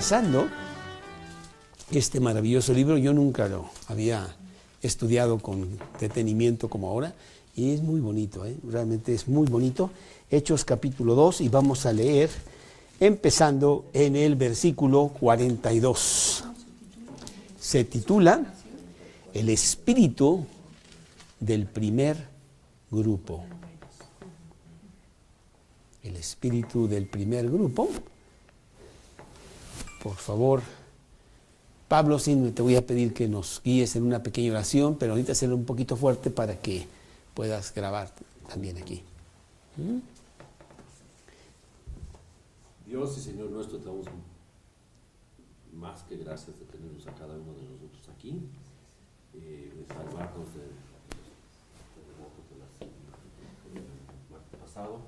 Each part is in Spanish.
empezando este maravilloso libro. Yo nunca lo había estudiado con detenimiento como ahora, y es muy bonito, realmente es muy bonito. Hechos capítulo 2, y vamos a leer empezando en el versículo 42. Se titula El espíritu del primer grupo. El espíritu del primer grupo. Por favor, Pablo, sí, te voy a pedir que nos guíes en una pequeña oración, pero ahorita será un poquito fuerte para que puedas grabar también aquí. Dios y Señor nuestro, te damos más que gracias de tenernos a cada uno de nosotros aquí, de salvarnos del terremoto del pasado.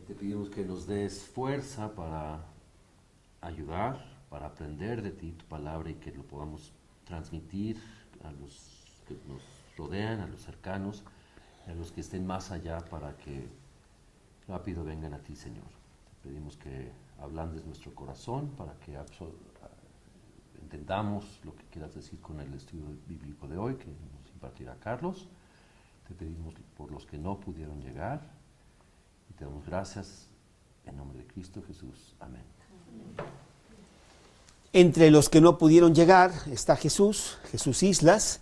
Te pedimos que nos des fuerza para ayudar, para aprender de ti, tu palabra, y que lo podamos transmitir a los que nos rodean, a los cercanos, a los que estén más allá, para que rápido vengan a ti, Señor. Te pedimos que ablandes nuestro corazón para que entendamos lo que quieras decir con el estudio bíblico de hoy que nos impartirá Carlos. Te pedimos por los que no pudieron llegar y te damos gracias en nombre de Cristo Jesús. Amén. Entre los que no pudieron llegar está Jesús Islas,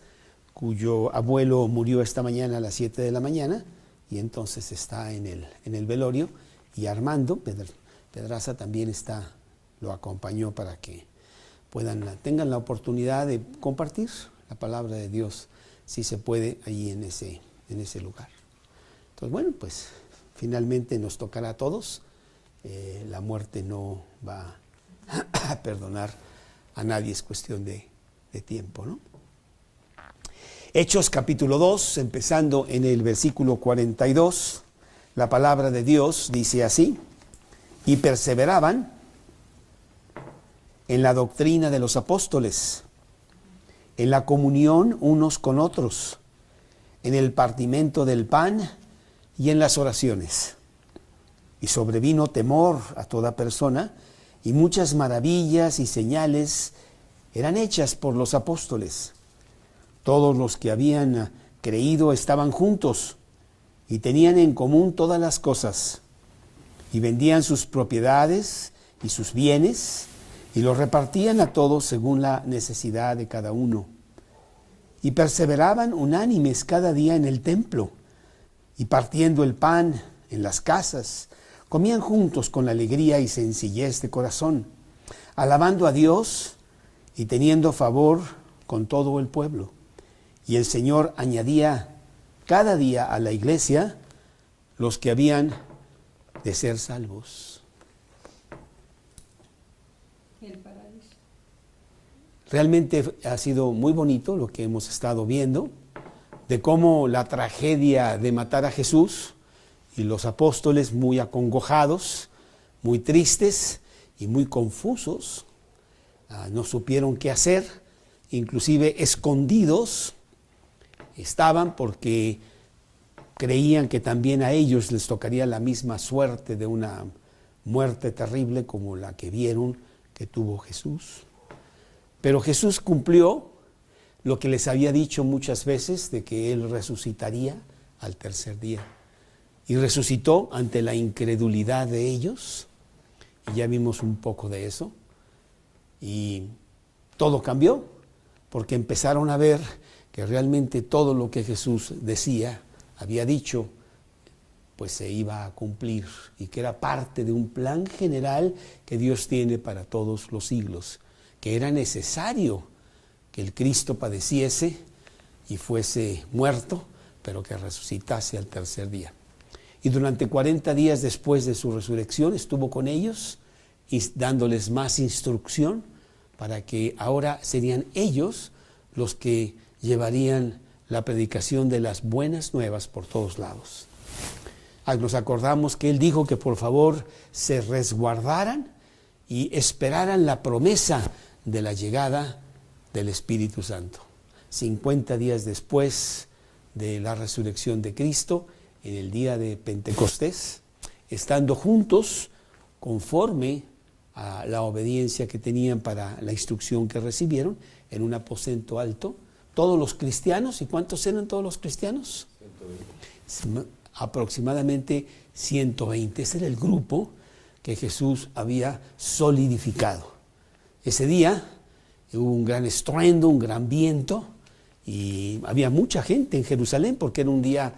cuyo abuelo murió esta mañana a las 7 de la mañana, y entonces está en el velorio, y Armando Pedraza también lo acompañó para que tengan la oportunidad de compartir la palabra de Dios, si se puede, ahí en ese lugar. Entonces, bueno, pues finalmente nos tocará a todos. La muerte no va a perdonar a nadie, es cuestión de tiempo, ¿no? Hechos capítulo 2, empezando en el versículo 42, la palabra de Dios dice así: y perseveraban en la doctrina de los apóstoles, en la comunión unos con otros, en el partimiento del pan y en las oraciones. Y sobrevino temor a toda persona, y muchas maravillas y señales eran hechas por los apóstoles. Todos los que habían creído estaban juntos y tenían en común todas las cosas, y vendían sus propiedades y sus bienes y los repartían a todos según la necesidad de cada uno. Y perseveraban unánimes cada día en el templo, y partiendo el pan en las casas, comían juntos con alegría y sencillez de corazón, alabando a Dios y teniendo favor con todo el pueblo. Y el Señor añadía cada día a la iglesia los que habían de ser salvos. El paraíso. Realmente ha sido muy bonito lo que hemos estado viendo, de cómo la tragedia de matar a Jesús, y los apóstoles muy acongojados, muy tristes y muy confusos, no supieron qué hacer, inclusive escondidos estaban, porque creían que también a ellos les tocaría la misma suerte de una muerte terrible como la que vieron que tuvo Jesús. Pero Jesús cumplió lo que les había dicho muchas veces, de que Él resucitaría al tercer día. Y resucitó ante la incredulidad de ellos, y ya vimos un poco de eso, y todo cambió, porque empezaron a ver que realmente todo lo que Jesús decía, había dicho, pues se iba a cumplir, y que era parte de un plan general que Dios tiene para todos los siglos, que era necesario que el Cristo padeciese y fuese muerto, pero que resucitase al tercer día. Y durante 40 días después de su resurrección estuvo con ellos y dándoles más instrucción, para que ahora serían ellos los que llevarían la predicación de las buenas nuevas por todos lados. Nos acordamos que Él dijo que por favor se resguardaran y esperaran la promesa de la llegada del Espíritu Santo. 50 días después de la resurrección de Cristo, en el día de Pentecostés, estando juntos conforme a la obediencia que tenían para la instrucción que recibieron en un aposento alto. Todos los cristianos, ¿y cuántos eran todos los cristianos? 120. Aproximadamente 120. Ese era el grupo que Jesús había solidificado. Ese día hubo un gran estruendo, un gran viento, y había mucha gente en Jerusalén porque era un día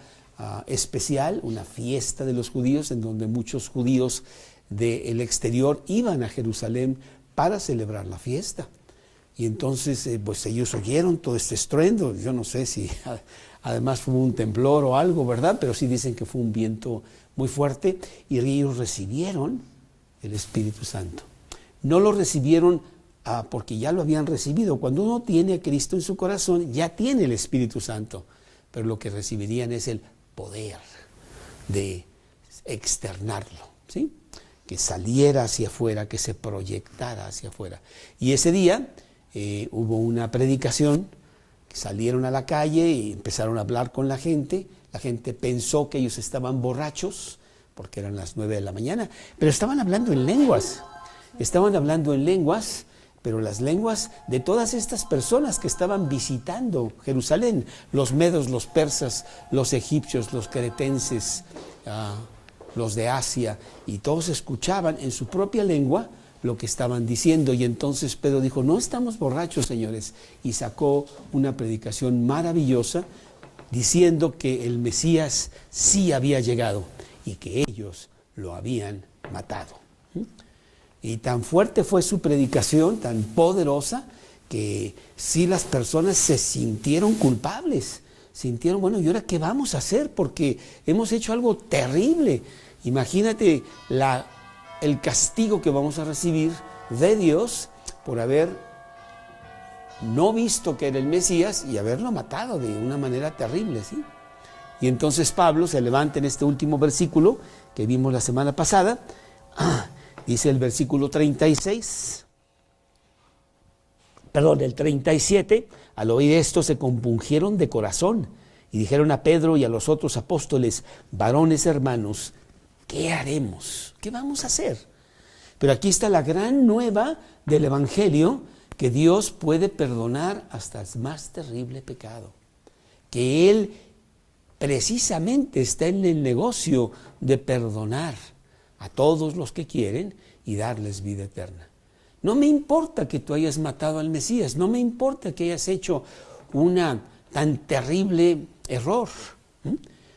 especial, una fiesta de los judíos, en donde muchos judíos del exterior iban a Jerusalén para celebrar la fiesta. Y entonces pues ellos oyeron todo este estruendo. Yo no sé si además fue un temblor o algo, ¿verdad? Pero sí dicen que fue un viento muy fuerte, y ellos recibieron el Espíritu Santo. No lo recibieron porque ya lo habían recibido. Cuando uno tiene a Cristo en su corazón, ya tiene el Espíritu Santo, pero lo que recibirían es el poder de externarlo, ¿sí? Que saliera hacia afuera, que se proyectara hacia afuera. Y ese día hubo una predicación, que salieron a la calle y empezaron a hablar con la gente. La gente pensó que ellos estaban borrachos, porque eran las 9 de la mañana, pero estaban hablando en lenguas. Estaban hablando en lenguas, pero las lenguas de todas estas personas que estaban visitando Jerusalén, los medos, los persas, los egipcios, los cretenses, los de Asia, y todos escuchaban en su propia lengua lo que estaban diciendo. Y entonces Pedro dijo: no estamos borrachos, señores, y sacó una predicación maravillosa diciendo que el Mesías sí había llegado y que ellos lo habían matado. Y tan fuerte fue su predicación, tan poderosa, que sí las personas se sintieron culpables. Sintieron, bueno, ¿y ahora qué vamos a hacer? Porque hemos hecho algo terrible. Imagínate el castigo que vamos a recibir de Dios por haber no visto que era el Mesías y haberlo matado de una manera terrible, ¿sí? Y entonces Pablo se levanta en este último versículo que vimos la semana pasada. Dice el versículo 36, el 37, al oír esto se compungieron de corazón y dijeron a Pedro y a los otros apóstoles: varones hermanos, ¿qué haremos? ¿Qué vamos a hacer? Pero aquí está la gran nueva del Evangelio, que Dios puede perdonar hasta el más terrible pecado, que Él precisamente está en el negocio de perdonar a todos los que quieren y darles vida eterna. No me importa que tú hayas matado al Mesías, no me importa que hayas hecho una tan terrible error.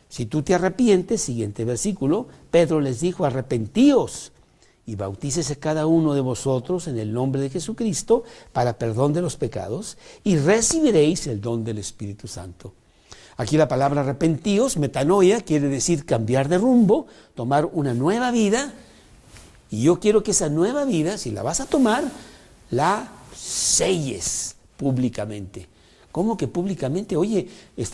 Si tú te arrepientes, siguiente versículo, Pedro les dijo: arrepentíos y bautícese cada uno de vosotros en el nombre de Jesucristo para perdón de los pecados, y recibiréis el don del Espíritu Santo. Aquí la palabra arrepentíos, metanoia, quiere decir cambiar de rumbo, tomar una nueva vida. Y yo quiero que esa nueva vida, si la vas a tomar, la selles públicamente. ¿Cómo que públicamente? Oye,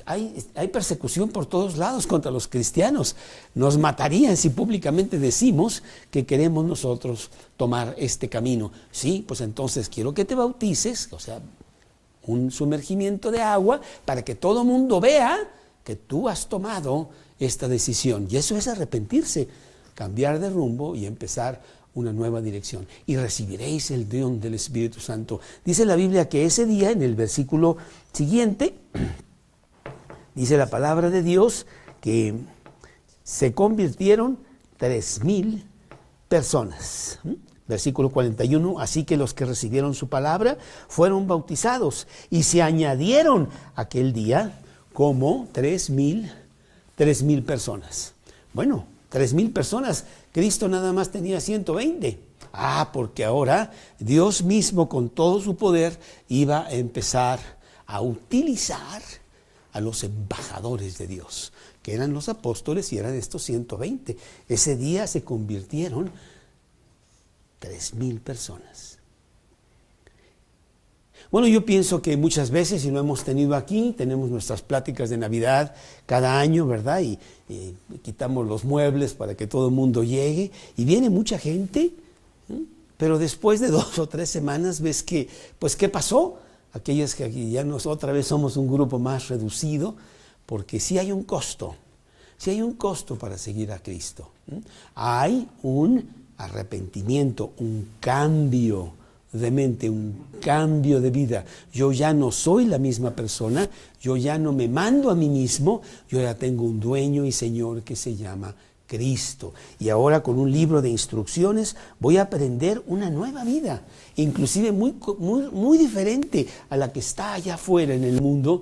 hay persecución por todos lados contra los cristianos. Nos matarían si públicamente decimos que queremos nosotros tomar este camino. Sí, pues entonces quiero que te bautices, o sea, un sumergimiento de agua, para que todo mundo vea que tú has tomado esta decisión. Y eso es arrepentirse, cambiar de rumbo y empezar una nueva dirección. Y recibiréis el don del Espíritu Santo. Dice la Biblia que ese día, en el versículo siguiente, dice la palabra de Dios que se convirtieron 3,000 personas. Versículo 41, así que los que recibieron su palabra fueron bautizados y se añadieron aquel día como 3,000 personas. Bueno, 3,000 personas, Cristo nada más tenía 120. Porque ahora Dios mismo con todo su poder iba a empezar a utilizar a los embajadores de Dios, que eran los apóstoles, y eran estos 120. Ese día se convirtieron 3,000 personas. Bueno, yo pienso que muchas veces, y lo hemos tenido aquí, tenemos nuestras pláticas de Navidad cada año, ¿verdad? Y quitamos los muebles para que todo el mundo llegue, y viene mucha gente, pero después de 2 o 3 semanas ves que, pues, ¿qué pasó? Aquellas que aquí ya otra vez somos un grupo más reducido, porque sí hay un costo para seguir a Cristo. Hay un arrepentimiento, un cambio de mente, un cambio de vida. Yo ya no soy la misma persona, yo ya no me mando a mí mismo, yo ya tengo un dueño y Señor que se llama Cristo. Y ahora con un libro de instrucciones voy a aprender una nueva vida, inclusive muy diferente a la que está allá afuera en el mundo,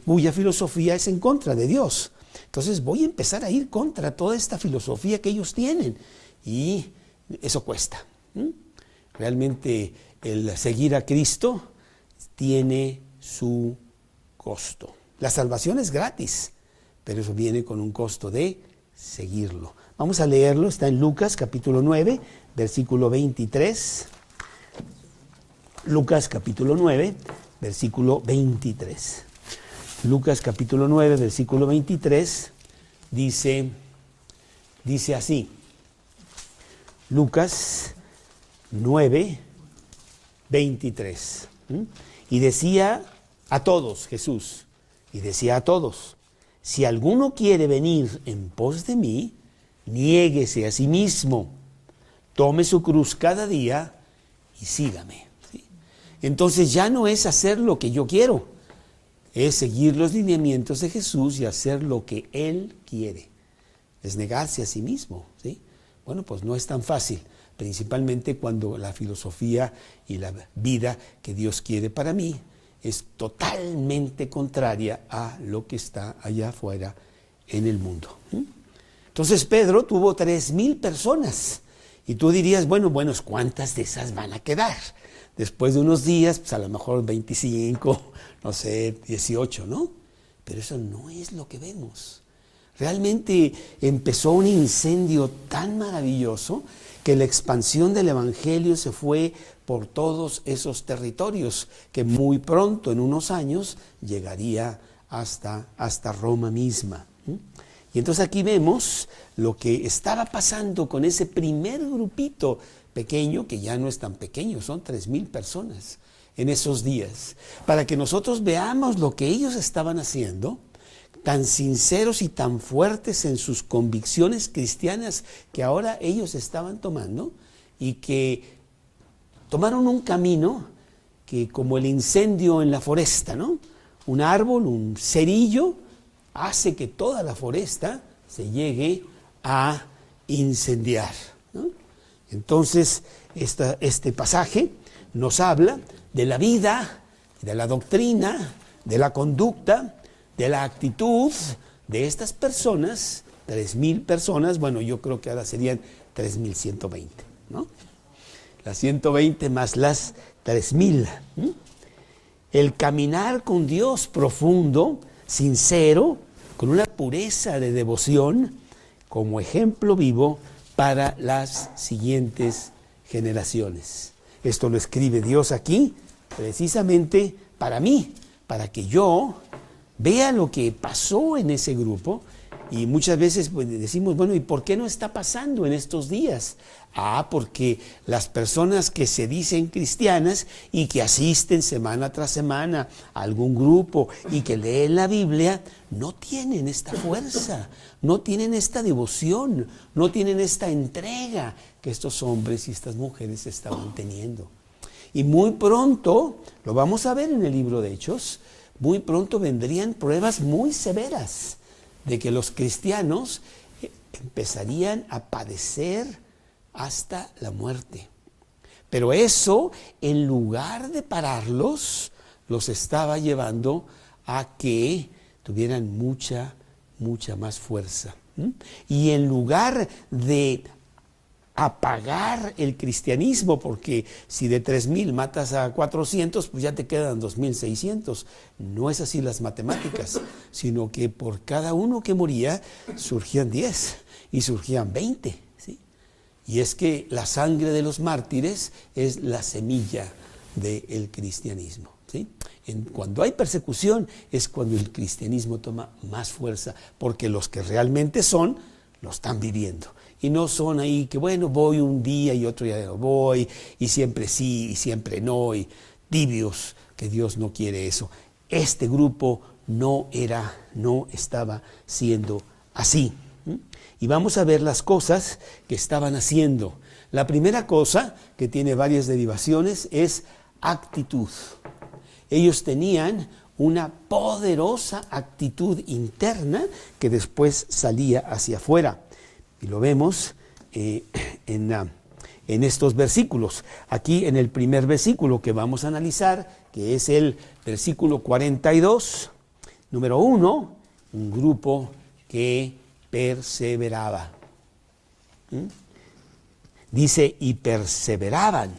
cuya filosofía es en contra de Dios. Entonces voy a empezar a ir contra toda esta filosofía que ellos tienen y eso cuesta. Realmente el seguir a Cristo tiene su costo. La salvación es gratis, pero eso viene con un costo de seguirlo. Vamos a leerlo, está en Lucas capítulo 9, versículo 23. Lucas capítulo 9, versículo 23. Lucas capítulo 9, versículo 23, dice así. Lucas 9, 23. Y decía a todos, Jesús, si alguno quiere venir en pos de mí, niéguese a sí mismo, tome su cruz cada día y sígame. ¿Sí? Entonces ya no es hacer lo que yo quiero, es seguir los lineamientos de Jesús y hacer lo que Él quiere. Es negarse a sí mismo. ¿Sí? Bueno, pues no es tan fácil, principalmente cuando la filosofía y la vida que Dios quiere para mí es totalmente contraria a lo que está allá afuera en el mundo. Entonces Pedro tuvo 3,000 personas y tú dirías, bueno, ¿cuántas de esas van a quedar? Después de unos días, pues a lo mejor 25, no sé, 18, ¿no? Pero eso no es lo que vemos. Realmente empezó un incendio tan maravilloso que la expansión del Evangelio se fue por todos esos territorios, que muy pronto, en unos años, llegaría hasta Roma misma. Y entonces aquí vemos lo que estaba pasando con ese primer grupito pequeño, que ya no es tan pequeño, son 3,000 personas en esos días, para que nosotros veamos lo que ellos estaban haciendo, tan sinceros y tan fuertes en sus convicciones cristianas que ahora ellos estaban tomando y que tomaron un camino que, como el incendio en la foresta, ¿no? Un árbol, un cerillo, hace que toda la foresta se llegue a incendiar, ¿no? Entonces, este pasaje nos habla de la vida, de la doctrina, de la conducta, de la actitud de estas personas, 3,000 personas, bueno, yo creo que ahora serían 3,120, ¿no? Las 120 más las 3,000. El caminar con Dios profundo, sincero, con una pureza de devoción, como ejemplo vivo para las siguientes generaciones. Esto lo escribe Dios aquí, precisamente para mí, para que yo vea lo que pasó en ese grupo. Y muchas veces decimos, bueno, ¿y por qué no está pasando en estos días? Porque las personas que se dicen cristianas y que asisten semana tras semana a algún grupo y que leen la Biblia, no tienen esta fuerza, no tienen esta devoción, no tienen esta entrega que estos hombres y estas mujeres estaban teniendo. Y muy pronto, lo vamos a ver en el libro de Hechos, muy pronto vendrían pruebas muy severas de que los cristianos empezarían a padecer hasta la muerte. Pero eso, en lugar de pararlos, los estaba llevando a que tuvieran mucha más fuerza. Y en lugar de apagar el cristianismo, porque si de 3,000 matas a 400, pues ya te quedan 2,600. No es así las matemáticas, sino que por cada uno que moría surgían 10 y surgían 20. ¿Sí? Y es que la sangre de los mártires es la semilla del cristianismo. ¿Sí? Cuando hay persecución es cuando el cristianismo toma más fuerza, porque los que realmente son, lo están viviendo. Y no son ahí que, bueno, voy un día y otro día no voy, y siempre sí y siempre no, y tibios, que Dios no quiere eso. Este grupo no estaba siendo así. Y vamos a ver las cosas que estaban haciendo. La primera cosa, que tiene varias derivaciones, es actitud. Ellos tenían una poderosa actitud interna que después salía hacia afuera. Y lo vemos en estos versículos. Aquí en el primer versículo que vamos a analizar, que es el versículo 42, número 1, un grupo que perseveraba. Dice, y perseveraban.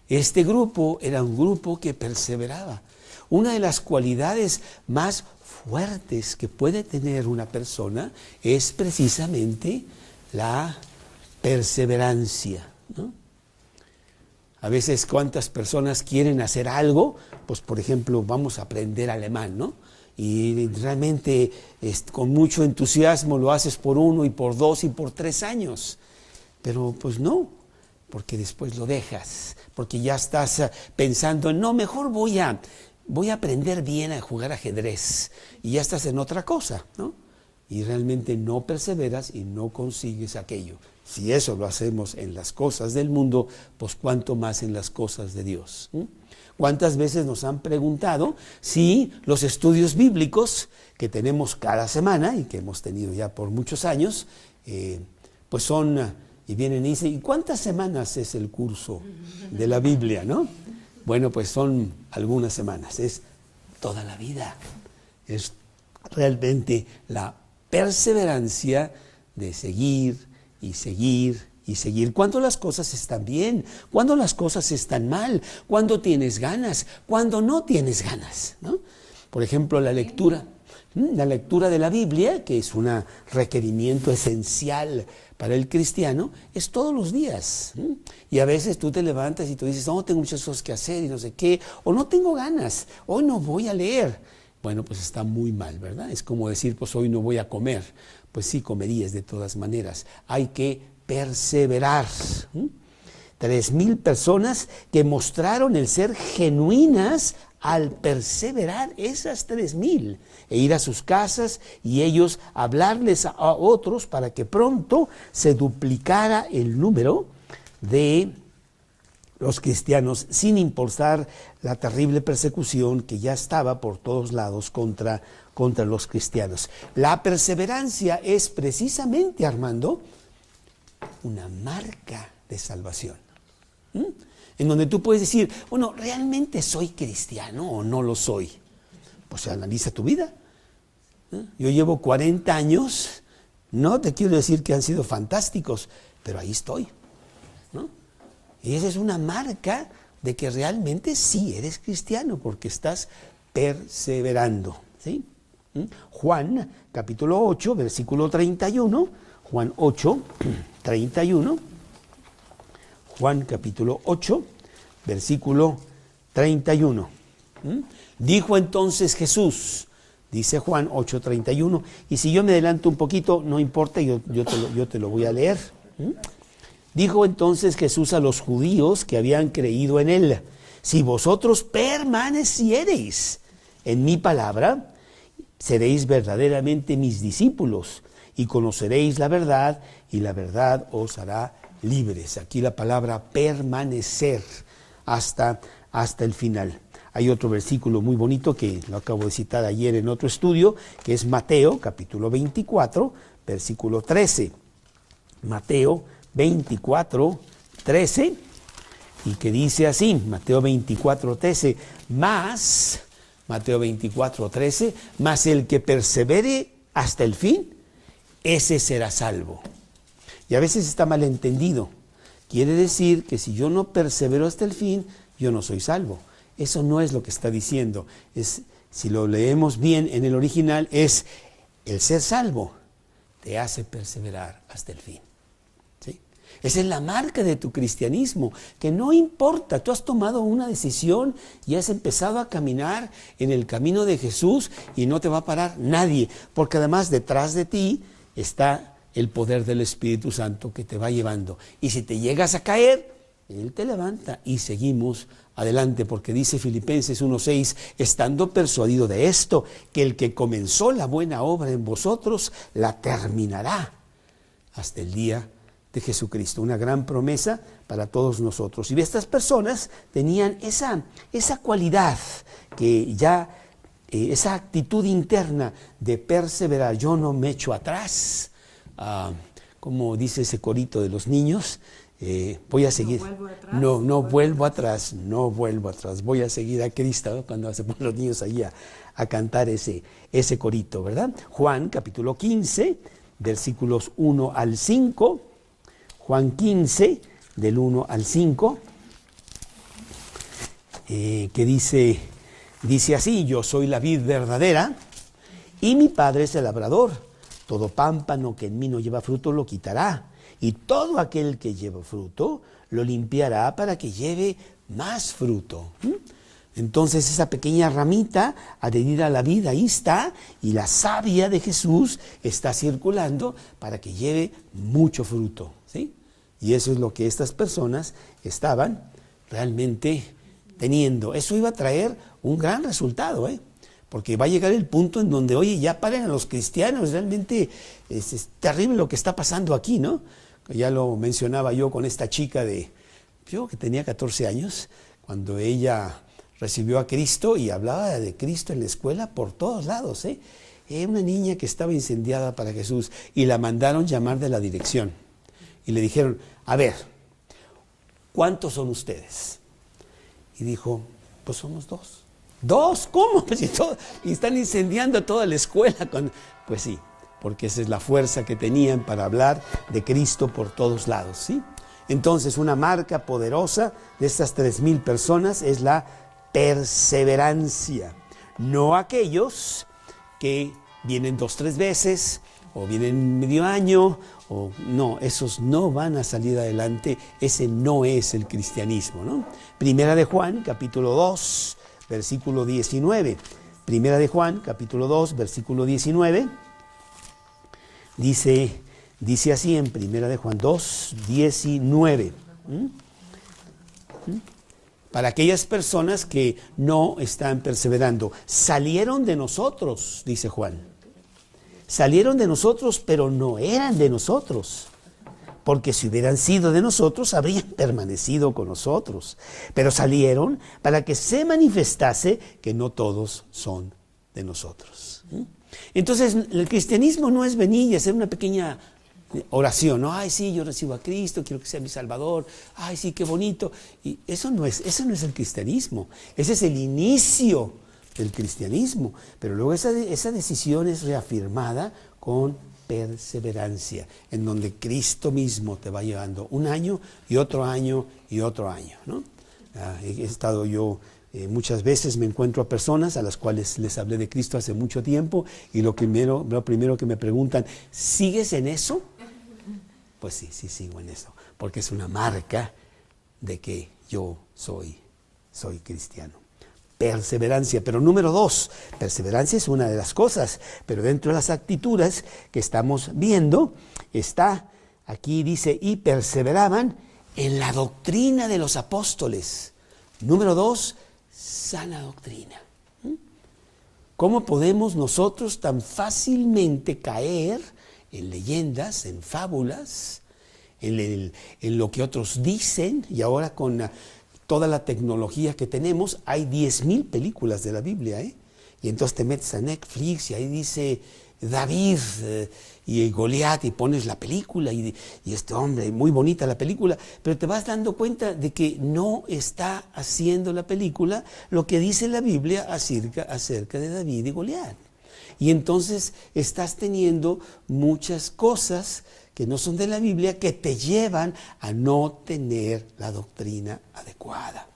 Este grupo era un grupo que perseveraba. Una de las cualidades más fuertes que puede tener una persona es precisamente la perseverancia, ¿no? A veces, ¿cuántas personas quieren hacer algo? Pues, por ejemplo, vamos a aprender alemán, ¿no? Y realmente con mucho entusiasmo lo haces por 1 y por 2 y por 3 años. Pero pues no, porque después lo dejas, porque ya estás pensando, no, mejor voy a aprender bien a jugar ajedrez, y ya estás en otra cosa, ¿no? Y realmente no perseveras y no consigues aquello. Si eso lo hacemos en las cosas del mundo, pues cuánto más en las cosas de Dios. ¿Cuántas veces nos han preguntado si los estudios bíblicos que tenemos cada semana y que hemos tenido ya por muchos años, pues son, y vienen y dicen, ¿y cuántas semanas es el curso de la Biblia, no? Bueno, pues son algunas semanas, es toda la vida. Es realmente la perseverancia de seguir y seguir y seguir. Cuando las cosas están bien, cuando las cosas están mal, cuando tienes ganas, cuando no tienes ganas, ¿no? Por ejemplo, la lectura de la Biblia, que es un requerimiento esencial para el cristiano, es todos los días. Y a veces tú te levantas y tú dices, no, tengo muchas cosas que hacer y no sé qué, o no tengo ganas, hoy no voy a leer. Bueno, pues está muy mal, ¿verdad? Es como decir, pues hoy no voy a comer. Pues sí, comerías de todas maneras. Hay que perseverar. 3,000 personas que mostraron el ser genuinas al perseverar, esas 3,000, e ir a sus casas y ellos hablarles a otros para que pronto se duplicara el número de los cristianos, sin importar la terrible persecución que ya estaba por todos lados contra los cristianos. La perseverancia es precisamente, Armando, una marca de salvación. En donde tú puedes decir, bueno, ¿realmente soy cristiano o no lo soy? Pues analiza tu vida. Yo llevo 40 años, no te quiero decir que han sido fantásticos, pero ahí estoy, ¿no? Y esa es una marca de que realmente sí eres cristiano, porque estás perseverando, ¿sí? Juan, capítulo 8, versículo 31, Juan 8, 31, Juan capítulo 8, versículo 31. Dijo entonces Jesús, dice Juan 8, 31, y si yo me adelanto un poquito, no importa, yo te lo voy a leer. Dijo entonces Jesús a los judíos que habían creído en él, si vosotros permaneciereis en mi palabra, seréis verdaderamente mis discípulos y conoceréis la verdad y la verdad os hará libres. Aquí la palabra permanecer hasta el final. Hay otro versículo muy bonito que lo acabo de citar ayer en otro estudio, que es Mateo capítulo 24, versículo 13. Mateo 24, 13, y que dice así, Mateo 24, 13, Mateo 24, 13, mas el que persevere hasta el fin, ese será salvo. Y a veces está mal entendido. Quiere decir que si yo no persevero hasta el fin, yo no soy salvo. Eso no es lo que está diciendo. Si lo leemos bien en el original, es el ser salvo te hace perseverar hasta el fin. ¿Sí? Esa es la marca de tu cristianismo, que no importa, tú has tomado una decisión y has empezado a caminar en el camino de Jesús y no te va a parar nadie, porque además detrás de ti está el poder del Espíritu Santo que te va llevando. Y si te llegas a caer, Él te levanta y seguimos adelante, porque dice Filipenses 1:6, estando persuadido de esto, que el que comenzó la buena obra en vosotros, la terminará hasta el día de Jesucristo, una gran promesa para todos nosotros. Y estas personas tenían esa cualidad que ya, esa actitud interna de perseverar. Yo no me echo atrás, como dice ese corito de los niños, voy a seguir. No vuelvo atrás, voy a seguir a Cristo, ¿no? Cuando se ponen los niños allí a cantar ese corito, ¿verdad? Juan capítulo 15, versículos 1 al 5, Juan 15, del 1 al 5, que dice así: yo soy la vid verdadera y mi Padre es el labrador. Todo pámpano que en mí no lleva fruto lo quitará, y todo aquel que lleva fruto lo limpiará para que lleve más fruto. Entonces esa pequeña ramita adherida a la vid, ahí está, y la savia de Jesús está circulando para que lleve mucho fruto, ¿sí? Y eso es lo que estas personas estaban realmente teniendo. Eso iba a traer un gran resultado, porque va a llegar el punto en donde, oye, ya paren a los cristianos, realmente es terrible lo que está pasando aquí, ¿no? Ya lo mencionaba yo con esta chica yo que tenía 14 años, cuando ella recibió a Cristo y hablaba de Cristo en la escuela por todos lados, una niña que estaba incendiada para Jesús, y la mandaron llamar de la dirección y le dijeron: a ver, ¿cuántos son ustedes? Y dijo: pues somos dos. ¿Dos? ¿Cómo? Pues y están incendiando toda la escuela. Pues sí, porque esa es la fuerza que tenían para hablar de Cristo por todos lados, ¿sí? Entonces, una marca poderosa de estas 3,000 personas es la perseverancia. No aquellos que vienen 2, 3 veces, o vienen medio año, o no, esos no van a salir adelante. Ese no es el cristianismo, ¿no? Primera de Juan, capítulo 2, versículo 19. Primera de Juan, capítulo 2, versículo 19. Dice así en Primera de Juan 2, 19. Para aquellas personas que no están perseverando. Salieron de nosotros, dice Juan. Salieron de nosotros, pero no eran de nosotros. Porque si hubieran sido de nosotros, habrían permanecido con nosotros. Pero salieron para que se manifestase que no todos son de nosotros. Entonces, el cristianismo no es venir y hacer una pequeña oración, ¿no? Ay, sí, yo recibo a Cristo, quiero que sea mi Salvador. Ay, sí, qué bonito. Y eso no es el cristianismo. Ese es el inicio del cristianismo. Pero luego esa decisión es reafirmada con perseverancia, en donde Cristo mismo te va llevando un año y otro año y otro año, ¿no? He estado yo muchas veces, me encuentro a personas a las cuales les hablé de Cristo hace mucho tiempo, y lo primero que me preguntan: ¿sigues en eso? Pues sí sigo en eso, porque es una marca de que yo soy cristiano. Perseverancia. Pero número 2, perseverancia es una de las cosas, pero dentro de las actitudes que estamos viendo está, aquí dice: y perseveraban en la doctrina de los apóstoles. Número 2, sana doctrina. ¿Cómo podemos nosotros tan fácilmente caer en leyendas, en fábulas, en lo que otros dicen? Y ahora con toda la tecnología que tenemos, hay 10,000 películas de la Biblia, y entonces te metes a Netflix y ahí dice David y Goliat, y pones la película y este hombre, muy bonita la película, pero te vas dando cuenta de que no está haciendo la película lo que dice la Biblia acerca de David y Goliat. Y entonces estás teniendo muchas cosas que no son de la Biblia, que te llevan a no tener la doctrina adecuada.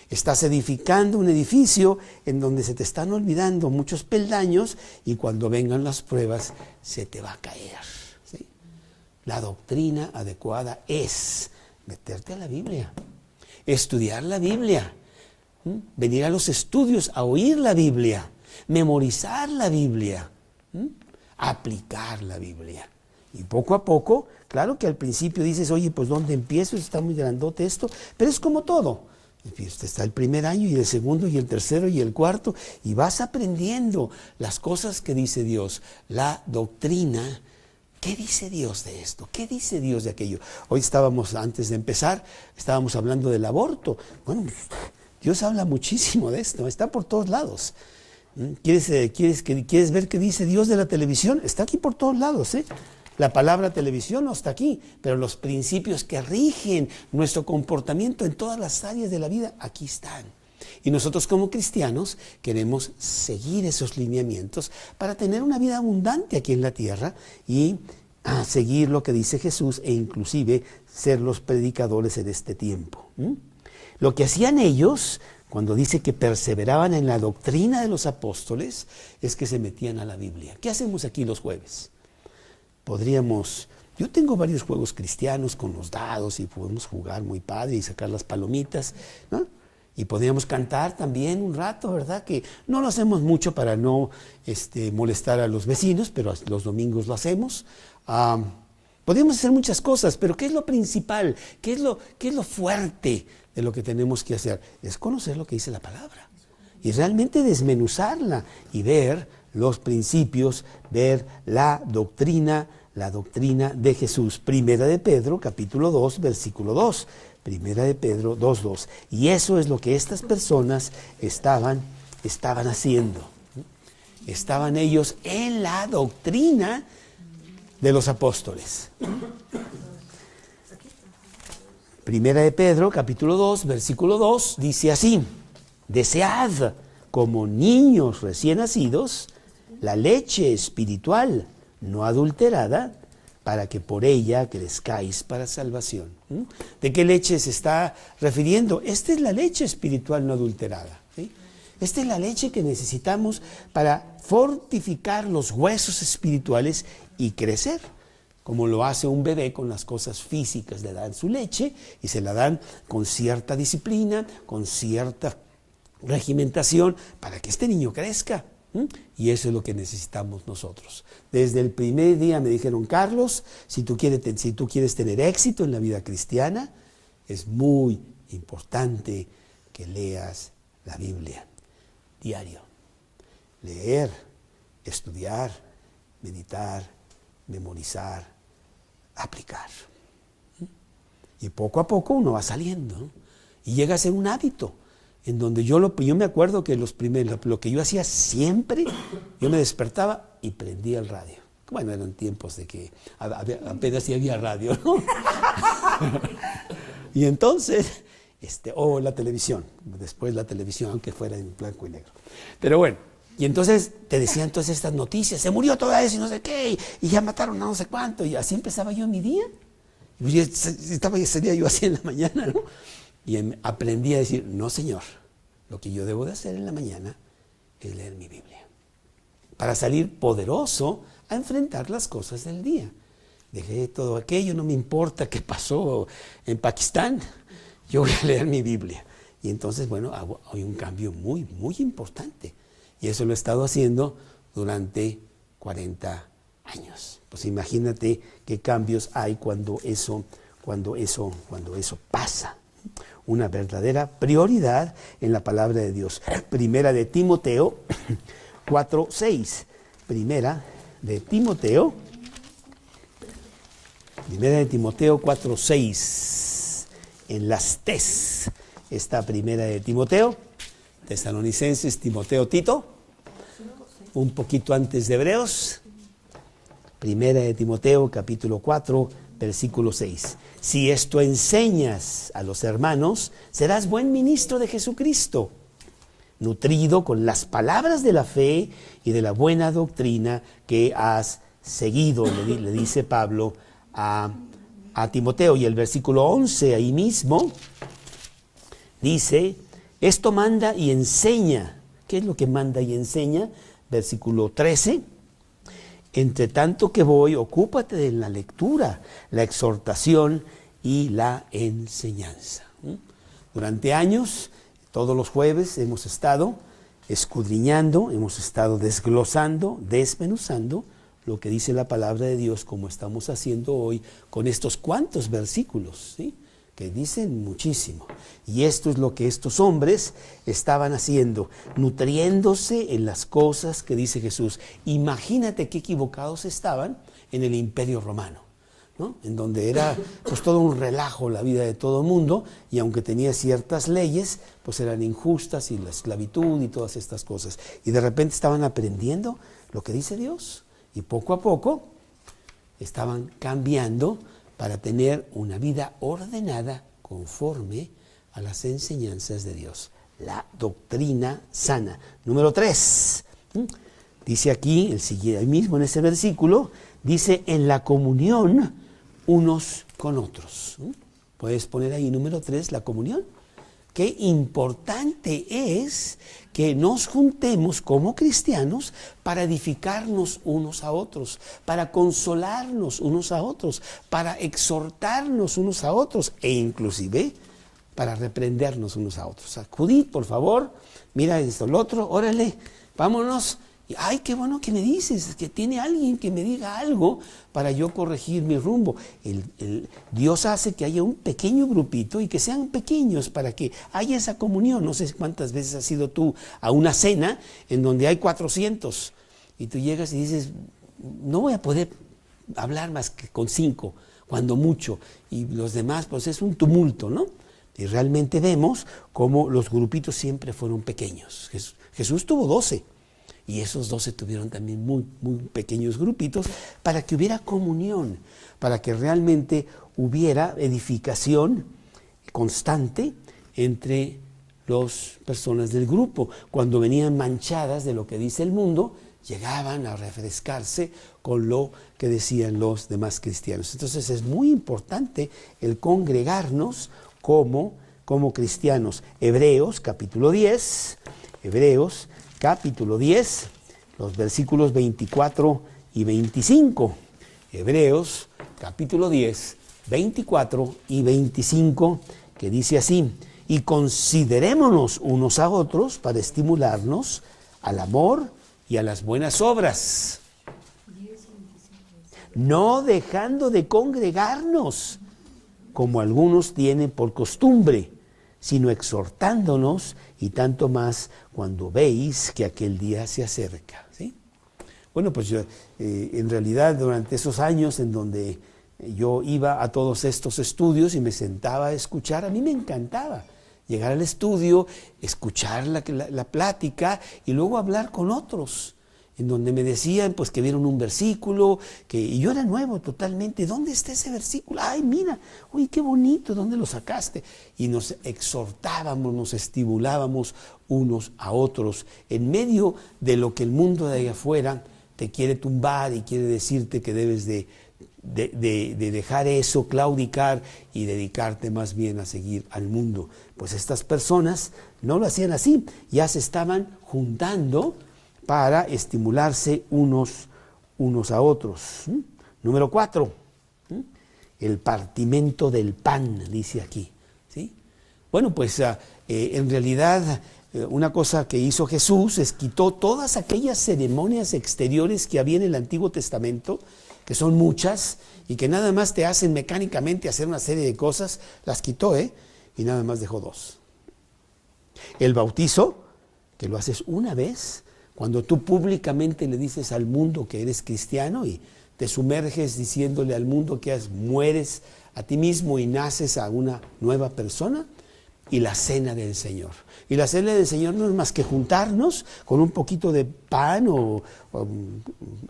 Estás edificando un edificio en donde se te están olvidando muchos peldaños, y cuando vengan las pruebas se te va a caer, ¿sí? La doctrina adecuada es meterte a la Biblia, estudiar la Biblia, venir a los estudios a oír la Biblia, memorizar la Biblia, aplicar la Biblia. Y poco a poco, claro que al principio dices: oye, pues ¿dónde empiezo? Está muy grandote esto, pero es como todo. Está el primer año y el segundo y el tercero y el cuarto, y vas aprendiendo las cosas que dice Dios. La doctrina ¿Qué dice Dios de esto? ¿Qué dice Dios de aquello? Hoy antes de empezar, estábamos hablando del aborto. Bueno, Dios habla muchísimo de esto, está por todos lados. ¿Quieres ver qué dice Dios de la televisión? Está aquí por todos lados, ¿eh? La palabra televisión no está aquí, pero los principios que rigen nuestro comportamiento en todas las áreas de la vida, aquí están. Y nosotros como cristianos queremos seguir esos lineamientos para tener una vida abundante aquí en la tierra y seguir lo que dice Jesús e inclusive ser los predicadores en este tiempo. Lo que hacían ellos, cuando dice que perseveraban en la doctrina de los apóstoles, es que se metían a la Biblia. ¿Qué hacemos aquí los jueves? Yo tengo varios juegos cristianos con los dados y podemos jugar muy padre y sacar las palomitas, ¿no? Y podríamos cantar también un rato, ¿verdad? Que no lo hacemos mucho para no molestar a los vecinos, pero los domingos lo hacemos. Podríamos hacer muchas cosas, pero ¿qué es lo principal? ¿Qué es lo fuerte de lo que tenemos que hacer? Es conocer lo que dice la palabra y realmente desmenuzarla y ver los principios, ver la doctrina de Jesús. Primera de Pedro, capítulo 2, versículo 2. Primera de Pedro 2:2. Y eso es lo que estas personas estaban haciendo. Estaban ellos en la doctrina de los apóstoles. Primera de Pedro, capítulo 2, versículo 2, dice así: desead como niños recién nacidos la leche espiritual no adulterada, para que por ella crezcáis para salvación. ¿De qué leche se está refiriendo? Esta es la leche espiritual no adulterada, ¿sí? Esta es la leche que necesitamos para fortificar los huesos espirituales y crecer, como lo hace un bebé con las cosas físicas. Le dan su leche y se la dan con cierta disciplina, con cierta regimentación, para que este niño crezca. Y eso es lo que necesitamos nosotros. Desde el primer día me dijeron: Carlos, si tú quieres tener éxito en la vida cristiana, es muy importante que leas la Biblia diario. Leer, estudiar, meditar, memorizar, aplicar. Y poco a poco uno va saliendo, ¿no? Y llega a ser un hábito. En donde yo me acuerdo que lo que yo hacía siempre, yo me despertaba y prendía el radio. Bueno, eran tiempos de que apenas sí había radio, ¿no? Y entonces, la televisión, después la televisión, aunque fuera en blanco y negro. Pero bueno, y entonces te decían todas estas noticias: se murió toda eso y no sé qué, y ya mataron a no sé cuánto, y así empezaba yo mi día. Y sería yo así en la mañana, ¿no? Y aprendí a decir: no, Señor, lo que yo debo de hacer en la mañana es leer mi Biblia, para salir poderoso a enfrentar las cosas del día. Dejé todo aquello, no me importa qué pasó en Pakistán, yo voy a leer mi Biblia. Y entonces, bueno, hay un cambio muy, muy importante. Y eso lo he estado haciendo durante 40 años. Pues imagínate qué cambios hay cuando eso pasa. Una verdadera prioridad en la palabra de Dios. Primera de Timoteo 4:6. Primera de Timoteo 4:6. En las TES está Primera de Timoteo, Tesalonicenses, Timoteo, Tito, un poquito antes de Hebreos. Primera de Timoteo, capítulo 4, versículo 6. Si esto enseñas a los hermanos, serás buen ministro de Jesucristo, nutrido con las palabras de la fe y de la buena doctrina que has seguido, le dice Pablo a Timoteo. Y el versículo 11 ahí mismo dice: esto manda y enseña. ¿Qué es lo que manda y enseña? Versículo 13. Entre tanto que voy, ocúpate de la lectura, la exhortación y la enseñanza. Durante años, todos los jueves hemos estado escudriñando, hemos estado desglosando, desmenuzando lo que dice la palabra de Dios, como estamos haciendo hoy con estos cuantos versículos, ¿sí?, que dicen muchísimo. Y esto es lo que estos hombres estaban haciendo, nutriéndose en las cosas que dice Jesús. Imagínate qué equivocados estaban en el Imperio Romano, ¿no? En donde era pues todo un relajo la vida de todo el mundo, y aunque tenía ciertas leyes, pues eran injustas, y la esclavitud y todas estas cosas. Y de repente estaban aprendiendo lo que dice Dios, y poco a poco estaban cambiando para tener una vida ordenada conforme a las enseñanzas de Dios. La doctrina sana. Número 3. Dice aquí, ahí mismo en ese versículo, dice en la comunión unos con otros. Puedes poner ahí número 3, la comunión. Qué importante es que nos juntemos como cristianos para edificarnos unos a otros, para consolarnos unos a otros, para exhortarnos unos a otros, e inclusive para reprendernos unos a otros. Acudid, por favor, mira esto, lo otro, órale, vámonos. Y, ay, qué bueno que me dices, que tiene alguien que me diga algo para yo corregir mi rumbo. Dios hace que haya un pequeño grupito y que sean pequeños para que haya esa comunión. No sé cuántas veces has ido tú a una cena en donde hay 400 y tú llegas y dices, no voy a poder hablar más que con 5, cuando mucho, y los demás, pues es un tumulto, ¿no? Y realmente vemos cómo los grupitos siempre fueron pequeños. Jesús tuvo 12. Y esos 12 tuvieron también muy, muy pequeños grupitos para que hubiera comunión, para que realmente hubiera edificación constante entre las personas del grupo. Cuando venían manchadas de lo que dice el mundo, llegaban a refrescarse con lo que decían los demás cristianos. Entonces es muy importante el congregarnos como cristianos. Hebreos capítulo 10, los versículos 24 y 25. Hebreos, capítulo 10, 24 y 25, que dice así: y considerémonos unos a otros para estimularnos al amor y a las buenas obras, no dejando de congregarnos, como algunos tienen por costumbre, sino exhortándonos, y tanto más cuando veis que aquel día se acerca. ¿Sí? Bueno, pues yo, en realidad durante esos años en donde yo iba a todos estos estudios y me sentaba a escuchar, a mí me encantaba llegar al estudio, escuchar la plática y luego hablar con otros, en donde me decían pues que vieron un versículo, y yo era nuevo totalmente. ¿Dónde está ese versículo? Ay, mira, uy, qué bonito, ¿dónde lo sacaste? Y nos exhortábamos, nos estimulábamos unos a otros, en medio de lo que el mundo de allá afuera te quiere tumbar y quiere decirte que debes de dejar eso, claudicar y dedicarte más bien a seguir al mundo. Pues estas personas no lo hacían así, ya se estaban juntando para estimularse unos a otros. Número 4, el partimento del pan, dice aquí. ¿Sí? Bueno, pues en realidad una cosa que hizo Jesús es quitó todas aquellas ceremonias exteriores que había en el Antiguo Testamento, que son muchas y que nada más te hacen mecánicamente hacer una serie de cosas. Las quitó, y nada más dejó 2. El bautizo, que lo haces una vez, cuando tú públicamente le dices al mundo que eres cristiano y te sumerges diciéndole al mundo que mueres a ti mismo y naces a una nueva persona. Y la cena del Señor. Y la cena del Señor no es más que juntarnos con un poquito de pan o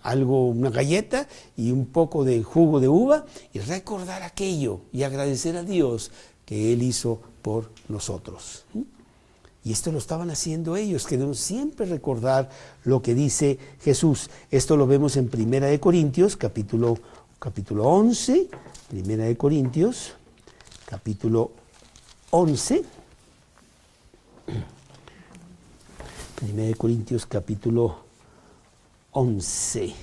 algo, una galleta y un poco de jugo de uva, y recordar aquello y agradecer a Dios que Él hizo por nosotros. Y esto lo estaban haciendo ellos. Queremos siempre recordar lo que dice Jesús. Esto lo vemos en 1 Corintios, capítulo 11, 1 Corintios, capítulo 11, 1 Corintios capítulo 11,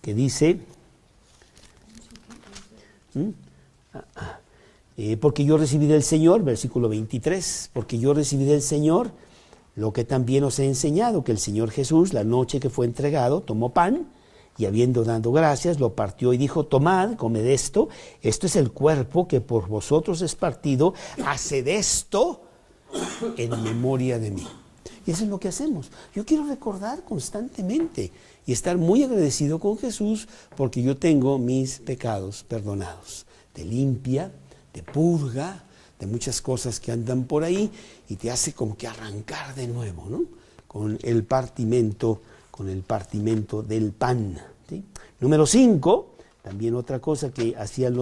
que dice, porque yo recibí del Señor, versículo 23, porque yo recibí del Señor lo que también os he enseñado, que el Señor Jesús, la noche que fue entregado, tomó pan, y habiendo dado gracias, lo partió y dijo: tomad, comed esto es el cuerpo que por vosotros es partido, haced esto en memoria de mí. Y eso es lo que hacemos. Yo quiero recordar constantemente y estar muy agradecido con Jesús porque yo tengo mis pecados perdonados. Te limpia, te purga de muchas cosas que andan por ahí y te hace como que arrancar de nuevo, ¿no? Con el partimento del pan, ¿sí? Número 5, también otra cosa que hacían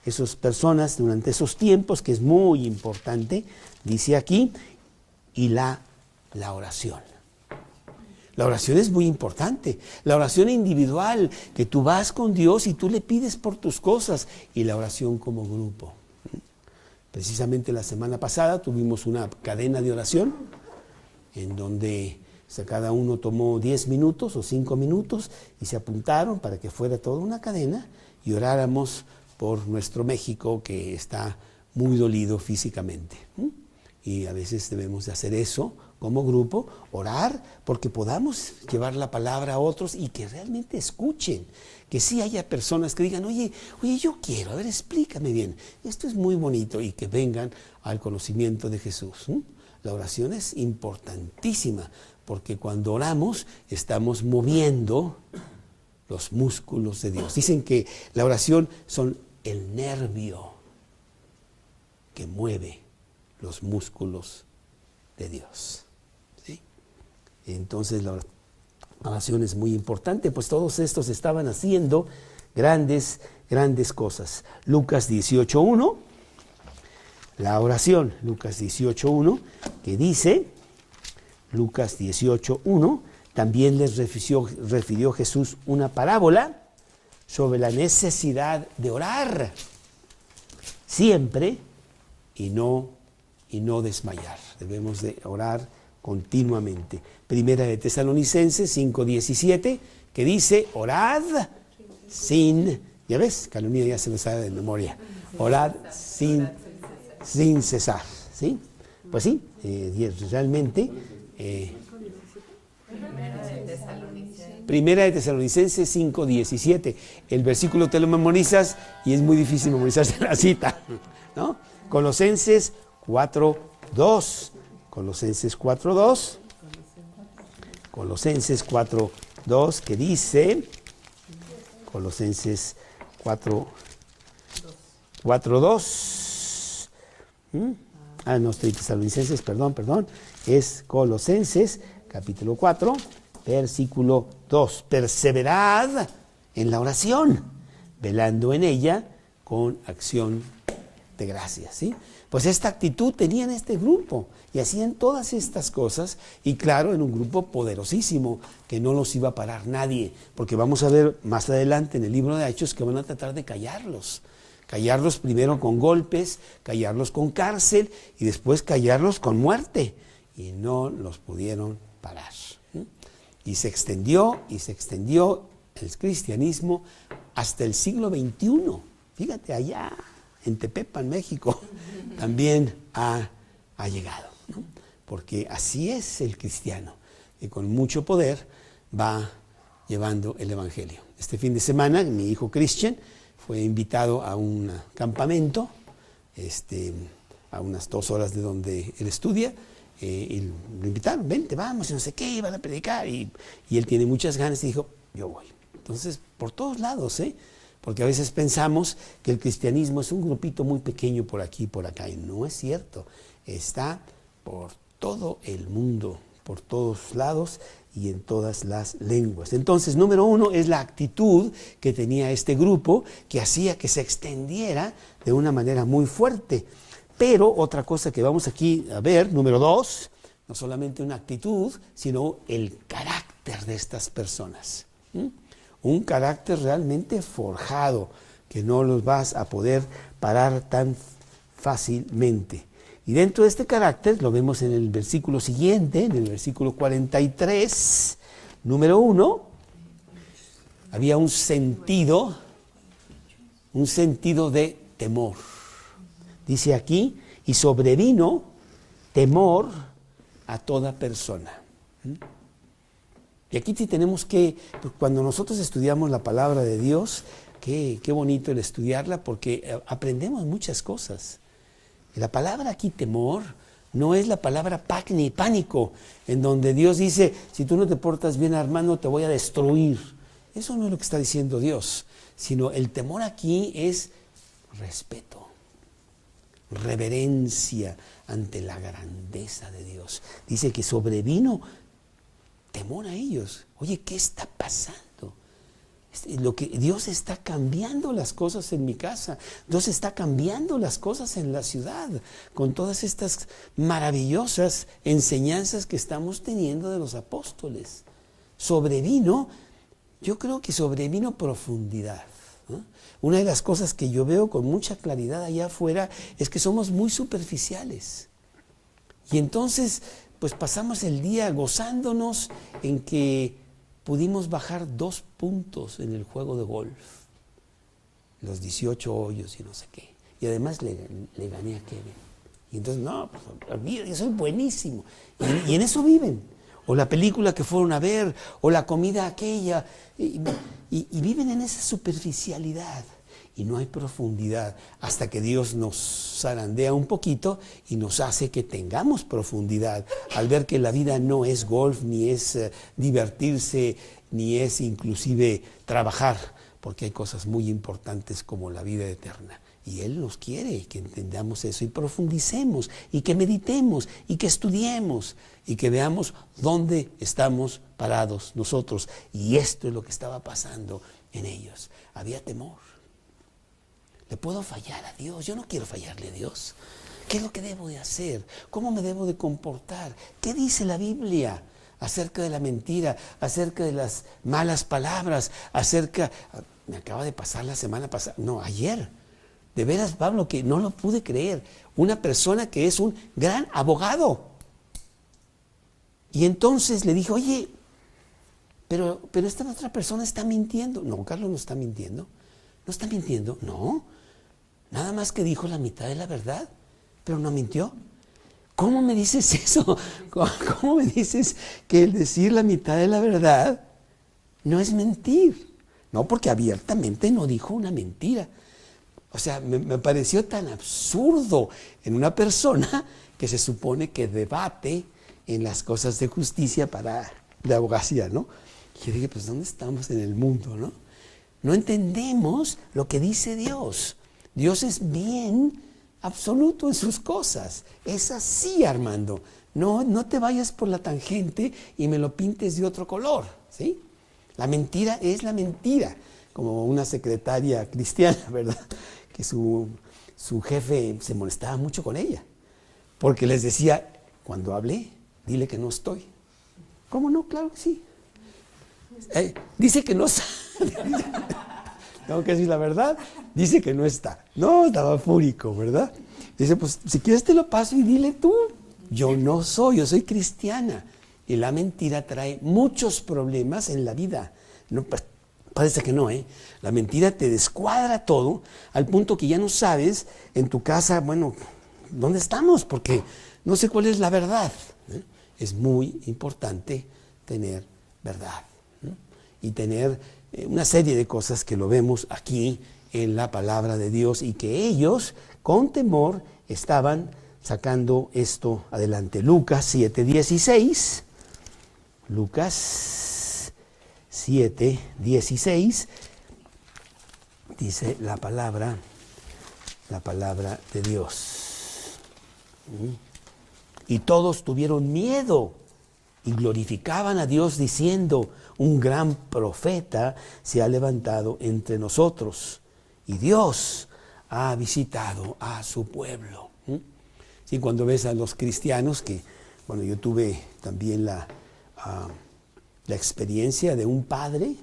esas personas durante esos tiempos, que es muy importante, dice aquí, y la oración. La oración es muy importante. La oración individual, que tú vas con Dios y tú le pides por tus cosas, y la oración como grupo. Precisamente la semana pasada tuvimos una cadena de oración en donde cada uno tomó 10 minutos o 5 minutos y se apuntaron para que fuera toda una cadena y oráramos por nuestro México, que está muy dolido físicamente. Y a veces debemos de hacer eso como grupo, orar porque podamos llevar la palabra a otros y que realmente escuchen, que sí haya personas que digan, oye, yo quiero, a ver, explícame bien, esto es muy bonito, y que vengan al conocimiento de Jesús. La oración es importantísima porque cuando oramos estamos moviendo los músculos de Dios. Dicen que la oración son el nervio que mueve los músculos de Dios. ¿Sí? Entonces la oración es muy importante, pues todos estos estaban haciendo grandes cosas. Lucas 18:1, la oración, Lucas 18:1, que dice, Lucas 18:1, también les refirió Jesús una parábola sobre la necesidad de orar siempre y no desmayar. Debemos de orar continuamente. Primera de Tesalonicenses 5:17, que dice, orad sin, ya ves, Calumnia ya se lo sabe de memoria, orad sin cesar, ¿sí? Pues sí, realmente, Primera de Tesalonicenses 5:17, el versículo te lo memorizas y es muy difícil memorizarse la cita, ¿no? Colosenses 4:2, Colosenses 4:2, que dice, Colosenses 4:2, no estoy Tesalonicenses, perdón, es Colosenses capítulo 4, versículo 2, perseverad en la oración, velando en ella con acción de gracias, ¿sí? Pues esta actitud tenían este grupo y hacían todas estas cosas, y claro, en un grupo poderosísimo que no los iba a parar nadie, porque vamos a ver más adelante en el libro de Hechos que van a tratar de callarlos primero con golpes, callarlos con cárcel y después callarlos con muerte, y no los pudieron parar. Y se extendió el cristianismo hasta el siglo XXI. Fíjate, allá en Tepepan, México, también ha llegado, ¿no? Porque así es el cristiano, que con mucho poder va llevando el evangelio. Este fin de semana mi hijo Christian fue invitado a un campamento, a unas 2 horas de donde él estudia, y lo invitaron, vente, vamos, y no sé qué, iban a predicar, y él tiene muchas ganas y dijo, yo voy. Entonces, por todos lados, porque a veces pensamos que el cristianismo es un grupito muy pequeño por aquí y por acá, y no es cierto. Está por todo el mundo, por todos lados y en todas las lenguas. Entonces, número 1 es la actitud que tenía este grupo, que hacía que se extendiera de una manera muy fuerte. Pero otra cosa que vamos aquí a ver, número 2, no solamente una actitud, sino el carácter de estas personas. Un carácter realmente forjado, que no los vas a poder parar tan fácilmente. Y dentro de este carácter, lo vemos en el versículo siguiente, en el versículo 43, número 1, había un sentido de temor. Dice aquí, y sobrevino temor a toda persona. Y aquí sí tenemos que, cuando nosotros estudiamos la palabra de Dios, qué bonito el estudiarla, porque aprendemos muchas cosas. Y la palabra aquí, temor, no es la palabra pánico, en donde Dios dice, si tú no te portas bien, hermano, te voy a destruir. Eso no es lo que está diciendo Dios, sino el temor aquí es respeto, reverencia ante la grandeza de Dios. Dice que sobrevino temor a ellos. Oye, ¿qué está pasando? Dios está cambiando las cosas en mi casa. Dios está cambiando las cosas en la ciudad con todas estas maravillosas enseñanzas que estamos teniendo de los apóstoles. Yo creo que sobrevino profundidad, ¿no? Una de las cosas que yo veo con mucha claridad allá afuera es que somos muy superficiales. Y entonces, pues pasamos el día gozándonos en que pudimos bajar 2 puntos en el juego de golf, los 18 hoyos y no sé qué. Y además le gané a Kevin. Y entonces, no, pues olvídate, yo soy buenísimo. Y en eso viven. O la película que fueron a ver, o la comida aquella. Y viven en esa superficialidad. Y no hay profundidad hasta que Dios nos zarandea un poquito y nos hace que tengamos profundidad al ver que la vida no es golf, ni es divertirse, ni es inclusive trabajar, porque hay cosas muy importantes como la vida eterna. Y Él nos quiere que entendamos eso y profundicemos y que meditemos y que estudiemos y que veamos dónde estamos parados nosotros. Y esto es lo que estaba pasando en ellos. Había temor. ¿Le puedo fallar a Dios? Yo no quiero fallarle a Dios. ¿Qué es lo que debo de hacer? ¿Cómo me debo de comportar? ¿Qué dice la Biblia acerca de la mentira, acerca de las malas palabras, me acaba de pasar la semana pasada, no, ayer. De veras, Pablo, que no lo pude creer. Una persona que es un gran abogado. Y entonces le dije, oye, pero esta otra persona está mintiendo. No, Carlos no está mintiendo. ¿No está mintiendo? No. Nada más que dijo la mitad de la verdad, pero no mintió. ¿Cómo me dices eso? ¿Cómo me dices que el decir la mitad de la verdad no es mentir? No, porque abiertamente no dijo una mentira. O sea, me pareció tan absurdo en una persona que se supone que debate en las cosas de justicia de abogacía, ¿no? Y yo dije, pues ¿dónde estamos en el mundo, no? No entendemos lo que dice Dios. Dios es bien absoluto en sus cosas. Es así, Armando. No te vayas por la tangente y me lo pintes de otro color, ¿sí? La mentira es la mentira. Como una secretaria cristiana, ¿verdad? Que su jefe se molestaba mucho con ella. Porque les decía, cuando hablé, dile que no estoy. ¿Cómo no? Claro que sí. Dice que no está. Tengo que decir la verdad. Dice que no está. No, estaba fúrico, ¿verdad? Dice, pues si quieres te lo paso y dile tú. Yo no soy, yo soy cristiana. Y la mentira trae muchos problemas en la vida. No, parece que no, ¿eh? La mentira te descuadra todo al punto que ya no sabes en tu casa, bueno, ¿dónde estamos? Porque no sé cuál es la verdad, ¿eh? Es muy importante tener verdad, ¿no? Y tener una serie de cosas que lo vemos aquí en la palabra de Dios y que ellos con temor estaban sacando esto adelante. Lucas 7:16. Lucas 7:16 dice la palabra de Dios. Y todos tuvieron miedo y glorificaban a Dios diciendo, un gran profeta se ha levantado entre nosotros y Dios ha visitado a su pueblo. Sí, cuando ves a los cristianos que, bueno, yo tuve también la experiencia de un padre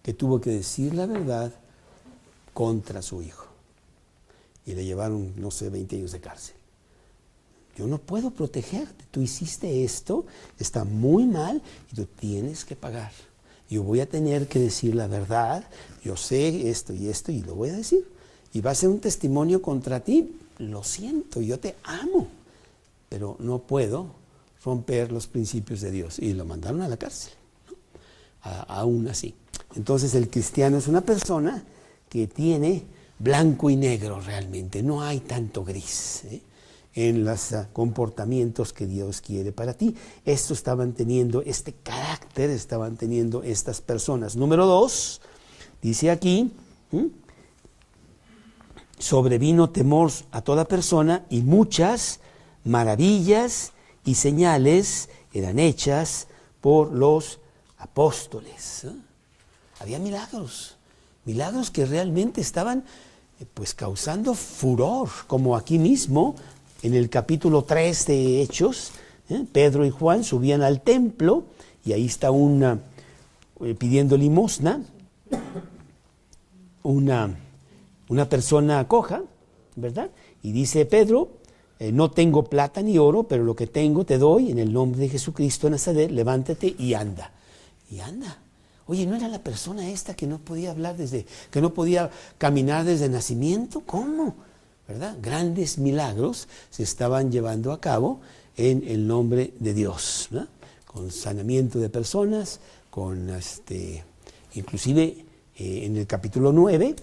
que tuvo que decir la verdad contra su hijo y le llevaron, no sé, 20 años de cárcel. Yo no puedo protegerte, tú hiciste esto, está muy mal y tú tienes que pagar. Yo voy a tener que decir la verdad, yo sé esto y lo voy a decir. Y va a ser un testimonio contra ti, lo siento, yo te amo, pero no puedo romper los principios de Dios. Y lo mandaron a la cárcel, ¿no? Aún así. Entonces el cristiano es una persona que tiene blanco y negro realmente, no hay tanto gris, ¿eh? en los comportamientos que Dios quiere para ti. Esto estaban teniendo, este carácter estaban teniendo estas personas. Número 2, dice aquí, sobrevino temor a toda persona y muchas maravillas y señales eran hechas por los apóstoles. Había milagros que realmente estaban pues causando furor, como aquí mismo en el capítulo 3 de Hechos, Pedro y Juan subían al templo y ahí está pidiendo limosna, una persona coja, ¿verdad? Y dice Pedro, no tengo plata ni oro, pero lo que tengo te doy, en el nombre de Jesucristo de Nazaret, levántate y anda. Y anda. Oye, ¿no era la persona esta que no podía hablar que no podía caminar desde nacimiento? ¿Cómo? ¿Verdad? Grandes milagros se estaban llevando a cabo en el nombre de Dios, ¿verdad? Con sanamiento de personas, con inclusive en el capítulo 9,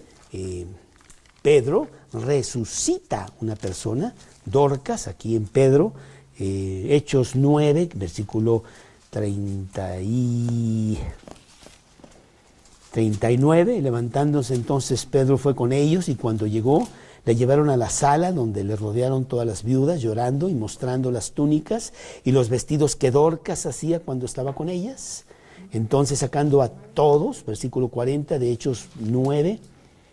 Pedro resucita una persona, Dorcas, aquí en Pedro, Hechos 9, versículo 39, levantándose entonces Pedro fue con ellos y cuando llegó le llevaron a la sala donde le rodearon todas las viudas llorando y mostrando las túnicas y los vestidos que Dorcas hacía cuando estaba con ellas. Entonces sacando a todos, versículo 40 de Hechos 9,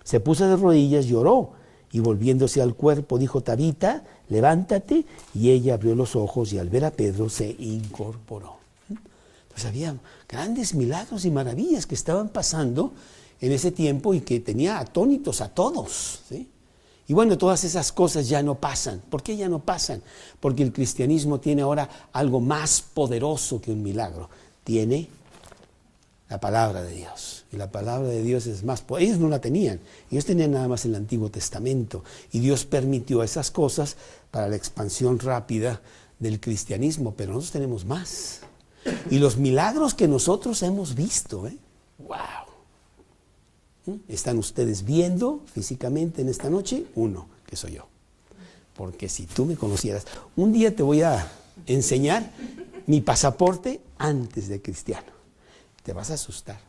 se puso de rodillas, lloró y volviéndose al cuerpo dijo: Tabita, levántate, y ella abrió los ojos y al ver a Pedro se incorporó. Pues había grandes milagros y maravillas que estaban pasando en ese tiempo y que tenía atónitos a todos, ¿sí? Y bueno, todas esas cosas ya no pasan. ¿Por qué ya no pasan? Porque el cristianismo tiene ahora algo más poderoso que un milagro. Tiene la palabra de Dios. Y la palabra de Dios es más poderosa. Ellos no la tenían. Ellos tenían nada más el Antiguo Testamento. Y Dios permitió esas cosas para la expansión rápida del cristianismo. Pero nosotros tenemos más. Y los milagros que nosotros hemos visto, ¡wow! ¿Están ustedes viendo físicamente en esta noche? Uno, que soy yo. Porque si tú me conocieras, un día te voy a enseñar mi pasaporte antes de cristiano. Te vas a asustar.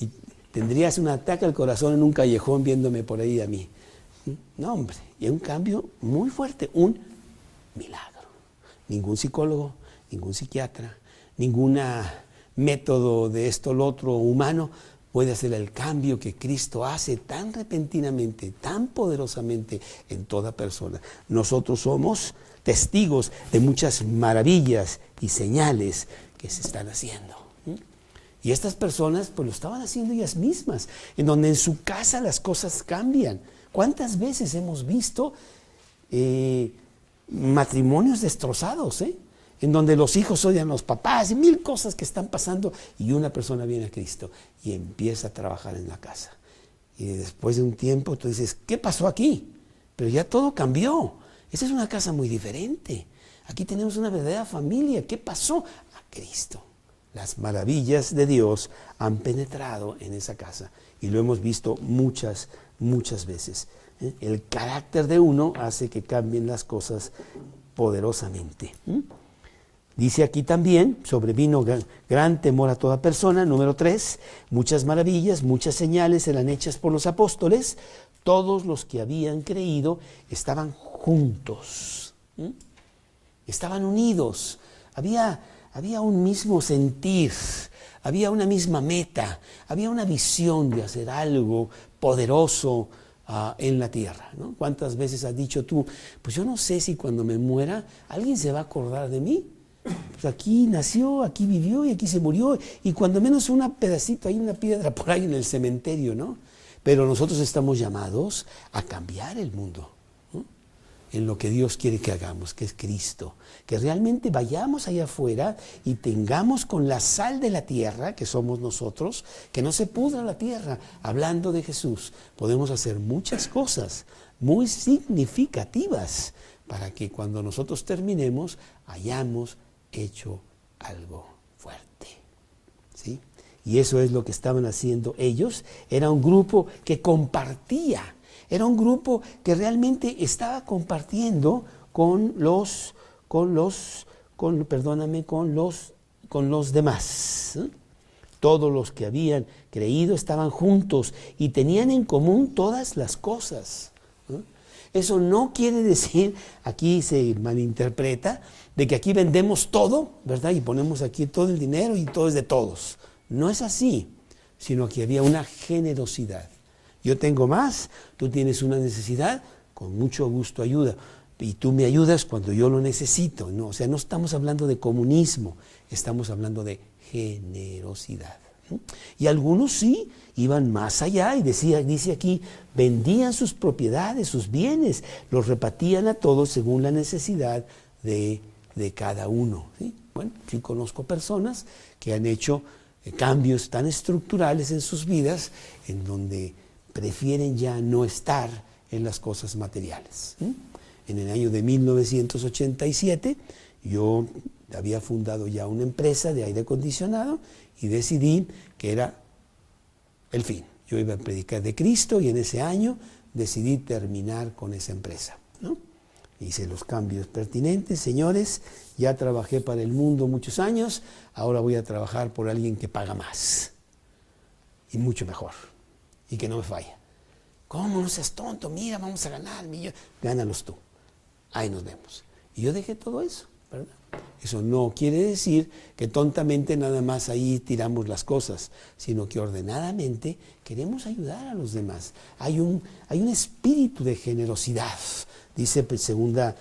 Y tendrías un ataque al corazón en un callejón viéndome por ahí a mí. No, hombre, y un cambio muy fuerte, un milagro. Ningún psicólogo, ningún psiquiatra, ningún método de esto o lo otro humano puede hacer el cambio que Cristo hace tan repentinamente, tan poderosamente en toda persona. Nosotros somos testigos de muchas maravillas y señales que se están haciendo. Y estas personas pues lo estaban haciendo ellas mismas, en donde en su casa las cosas cambian. ¿Cuántas veces hemos visto matrimonios destrozados, en donde los hijos odian a los papás y mil cosas que están pasando y una persona viene a Cristo y empieza a trabajar en la casa? Y después de un tiempo tú dices, ¿qué pasó aquí? Pero ya todo cambió. Esa es una casa muy diferente. Aquí tenemos una verdadera familia. ¿Qué pasó? A Cristo. Las maravillas de Dios han penetrado en esa casa y lo hemos visto muchas, muchas veces. El carácter de uno hace que cambien las cosas poderosamente. Dice aquí también, sobrevino gran temor a toda persona. Número 3, muchas maravillas, muchas señales eran hechas por los apóstoles. Todos los que habían creído estaban juntos, estaban unidos. Había un mismo sentir, había una misma meta, había una visión de hacer algo poderoso en la tierra, ¿no? ¿Cuántas veces has dicho tú, pues yo no sé si cuando me muera alguien se va a acordar de mí? Pues aquí nació, aquí vivió y aquí se murió, y cuando menos un pedacito, hay una piedra por ahí en el cementerio, ¿no? Pero nosotros estamos llamados a cambiar el mundo, ¿no? En lo que Dios quiere que hagamos, que es Cristo, que realmente vayamos allá afuera y tengamos con la sal de la tierra, que somos nosotros, que no se pudra la tierra. Hablando de Jesús, podemos hacer muchas cosas muy significativas para que cuando nosotros terminemos hayamos hecho algo fuerte, ¿sí? Y eso es lo que estaban haciendo ellos. Era un grupo que compartía, era un grupo que realmente estaba compartiendo con los demás. Todos los que habían creído estaban juntos y tenían en común todas las cosas. Eso no quiere decir, aquí se malinterpreta, de que aquí vendemos todo, ¿verdad? Y ponemos aquí todo el dinero y todo es de todos. No es así, sino que había una generosidad. Yo tengo más, tú tienes una necesidad, con mucho gusto ayuda. Y tú me ayudas cuando yo lo necesito. No, o sea, no estamos hablando de comunismo, estamos hablando de generosidad. Y algunos sí iban más allá y dice aquí, vendían sus propiedades, sus bienes, los repartían a todos según la necesidad de cada uno. ¿Sí? Bueno, sí conozco personas que han hecho cambios tan estructurales en sus vidas en donde prefieren ya no estar en las cosas materiales. En el año de 1987 yo había fundado ya una empresa de aire acondicionado y decidí que era el fin. Yo iba a predicar de Cristo y en ese año decidí terminar con esa empresa, ¿no? Hice los cambios pertinentes. Señores, ya trabajé para el mundo muchos años, ahora voy a trabajar por alguien que paga más y mucho mejor y que no me falla. ¿Cómo? No seas tonto, mira, vamos a ganar millones. Gánalos tú, ahí nos vemos. Y yo dejé todo eso, ¿verdad? Eso no quiere decir que tontamente nada más ahí tiramos las cosas, sino que ordenadamente queremos ayudar a los demás. Hay un espíritu de generosidad. Dice Primera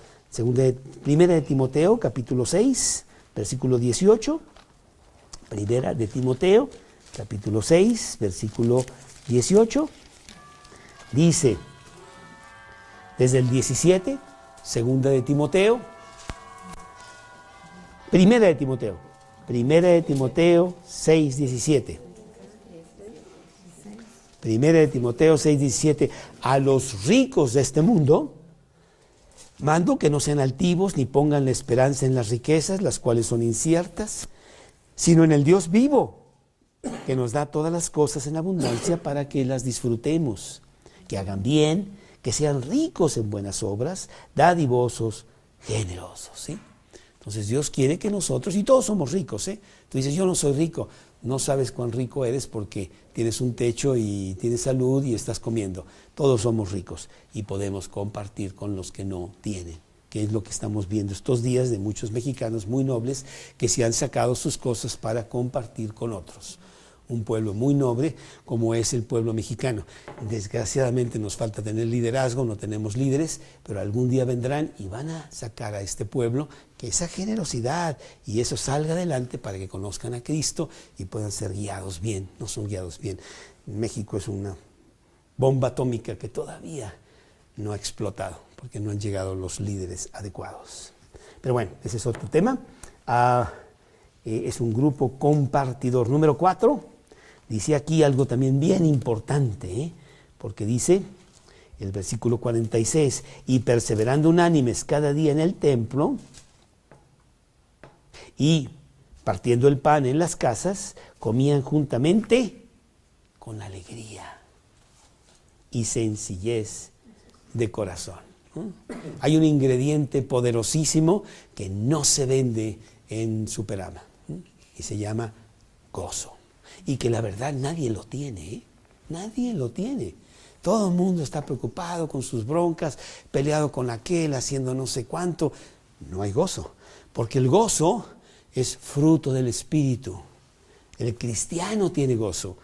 de Timoteo, capítulo 6, versículo 18. Primera de Timoteo, capítulo 6, versículo 18. Dice, desde el 17, Segunda de Timoteo, Primera de Timoteo 6, 17. Primera de Timoteo 6, 17. A los ricos de este mundo mando que no sean altivos ni pongan la esperanza en las riquezas, las cuales son inciertas, sino en el Dios vivo, que nos da todas las cosas en abundancia para que las disfrutemos, que hagan bien, que sean ricos en buenas obras, dadivosos, generosos, ¿sí? Entonces Dios quiere que nosotros, y todos somos ricos, ¿eh? Tú dices, yo no soy rico, no sabes cuán rico eres porque tienes un techo y tienes salud y estás comiendo. Todos somos ricos y podemos compartir con los que no tienen, que es lo que estamos viendo estos días de muchos mexicanos muy nobles que se han sacado sus cosas para compartir con otros. Un pueblo muy noble como es el pueblo mexicano. Desgraciadamente nos falta tener liderazgo, no tenemos líderes, pero algún día vendrán y van a sacar a este pueblo que esa generosidad y eso salga adelante para que conozcan a Cristo y puedan ser guiados bien. No son guiados bien. México es una bomba atómica que todavía no ha explotado porque no han llegado los líderes adecuados. Pero bueno, ese es otro tema. Es un grupo compartidor. Número 4. Dice aquí algo también bien importante, porque dice el versículo 46, y perseverando unánimes cada día en el templo y partiendo el pan en las casas, comían juntamente con alegría y sencillez de corazón. Hay un ingrediente poderosísimo que no se vende en Superama y se llama gozo. Y que la verdad nadie lo tiene, nadie lo tiene. Todo el mundo está preocupado con sus broncas, peleado con aquel, haciendo no sé cuánto. No hay gozo, porque el gozo es fruto del Espíritu. El cristiano tiene gozo,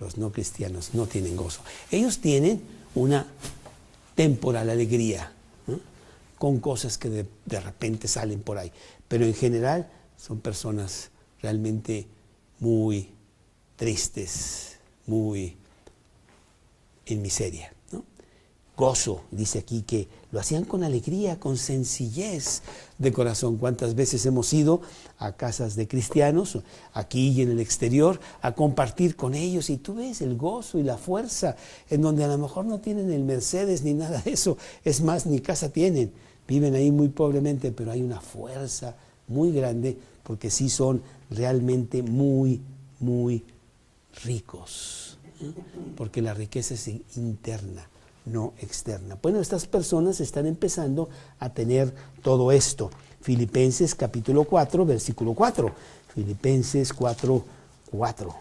los no cristianos no tienen gozo. Ellos tienen una temporal alegría, ¿no? Con cosas que de repente salen por ahí. Pero en general son personas realmente muy tristes, muy en miseria, ¿no? Gozo, dice aquí que lo hacían con alegría, con sencillez de corazón. ¿Cuántas veces hemos ido a casas de cristianos, aquí y en el exterior, a compartir con ellos? Y tú ves el gozo y la fuerza, en donde a lo mejor no tienen el Mercedes ni nada de eso, es más, ni casa tienen, viven ahí muy pobremente, pero hay una fuerza muy grande, porque sí son realmente muy, muy ricos, ¿eh? Porque la riqueza es interna, no externa. Bueno, estas personas están empezando a tener todo esto. Filipenses capítulo 4, versículo 4. Filipenses 4, 4.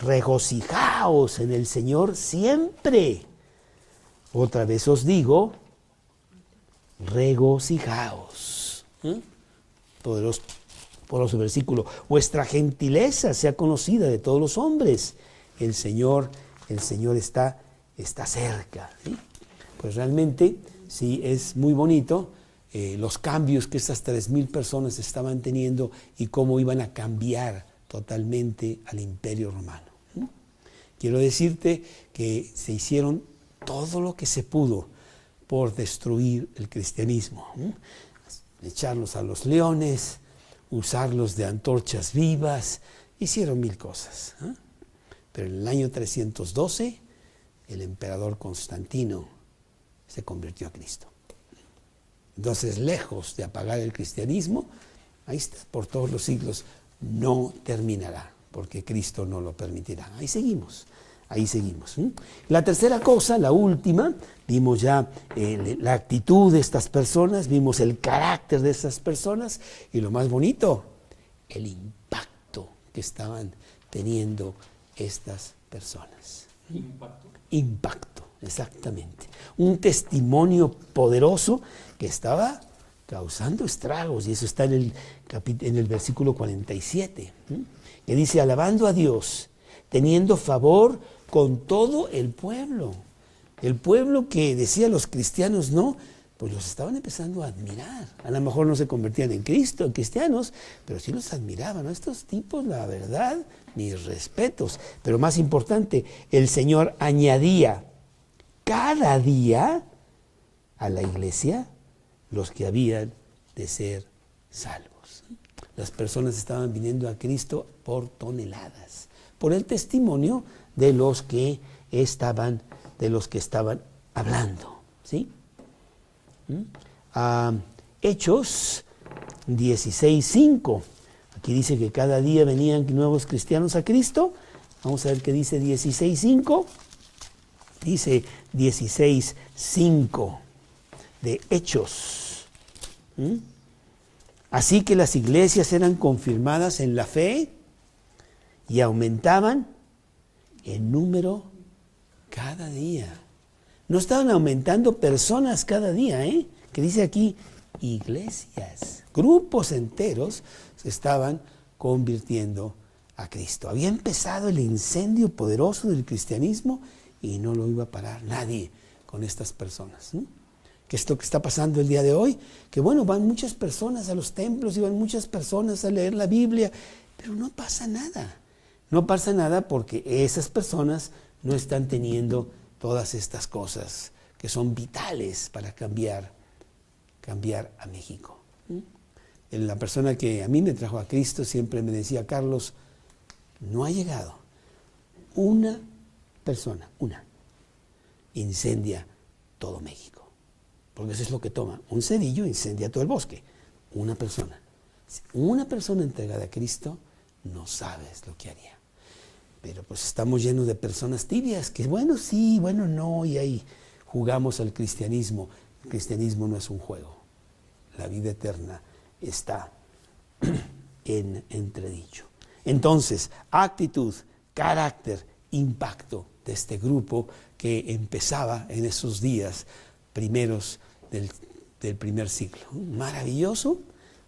Regocijaos en el Señor siempre. Otra vez os digo, regocijaos. Poderoso versículo. Vuestra gentileza sea conocida de todos los hombres. El Señor está cerca. ¿Sí? Pues realmente sí es muy bonito los cambios que estas 3,000 personas estaban teniendo y cómo iban a cambiar totalmente al Imperio Romano. Quiero decirte que se hicieron todo lo que se pudo por destruir el cristianismo. Echarlos a los leones, usarlos de antorchas vivas, hicieron 1000 cosas. Pero en el año 312, el emperador Constantino se convirtió a Cristo. Entonces, lejos de apagar el cristianismo, ahí está, por todos los siglos, no terminará, porque Cristo no lo permitirá. Ahí seguimos. La tercera cosa, la última, vimos ya la actitud de estas personas, vimos el carácter de estas personas y lo más bonito, el impacto que estaban teniendo estas personas. Impacto, exactamente. Un testimonio poderoso que estaba causando estragos, y eso está en el versículo 47, que dice, alabando a Dios, teniendo favor con todo el pueblo. El pueblo que decía los cristianos no, pues los estaban empezando a admirar. A lo mejor no se convertían en cristianos, pero sí los admiraban, ¿no? Estos tipos, la verdad, mis respetos. Pero más importante, el Señor añadía cada día a la iglesia los que habían de ser salvos. Las personas estaban viniendo a Cristo por toneladas, por el testimonio de los que estaban hablando, ¿sí? Hechos 16:5. Aquí dice que cada día venían nuevos cristianos a Cristo. Vamos a ver qué dice 16:5. Dice 16:5 de Hechos. Así que las iglesias eran confirmadas en la fe y aumentaban en número cada día. No estaban aumentando personas cada día, que dice aquí iglesias, grupos enteros se estaban convirtiendo a Cristo. Había empezado el incendio poderoso del cristianismo y no lo iba a parar nadie con estas personas. ¿Qué es lo que está pasando el día de hoy? Que bueno, van muchas personas a los templos y van muchas personas a leer la Biblia, pero no pasa nada. No pasa nada porque esas personas no están teniendo todas estas cosas que son vitales para cambiar a México. La persona que a mí me trajo a Cristo siempre me decía, Carlos, no ha llegado una persona, incendia todo México. Porque eso es lo que toma. Un cerillo incendia todo el bosque. Una persona. Una persona entregada a Cristo, no sabes lo que haría. Pero pues estamos llenos de personas tibias, que bueno sí, bueno no, y ahí jugamos al cristianismo. El cristianismo no es un juego. La vida eterna está en entredicho. Entonces, actitud, carácter, impacto de este grupo que empezaba en esos días primeros del primer siglo. Maravilloso,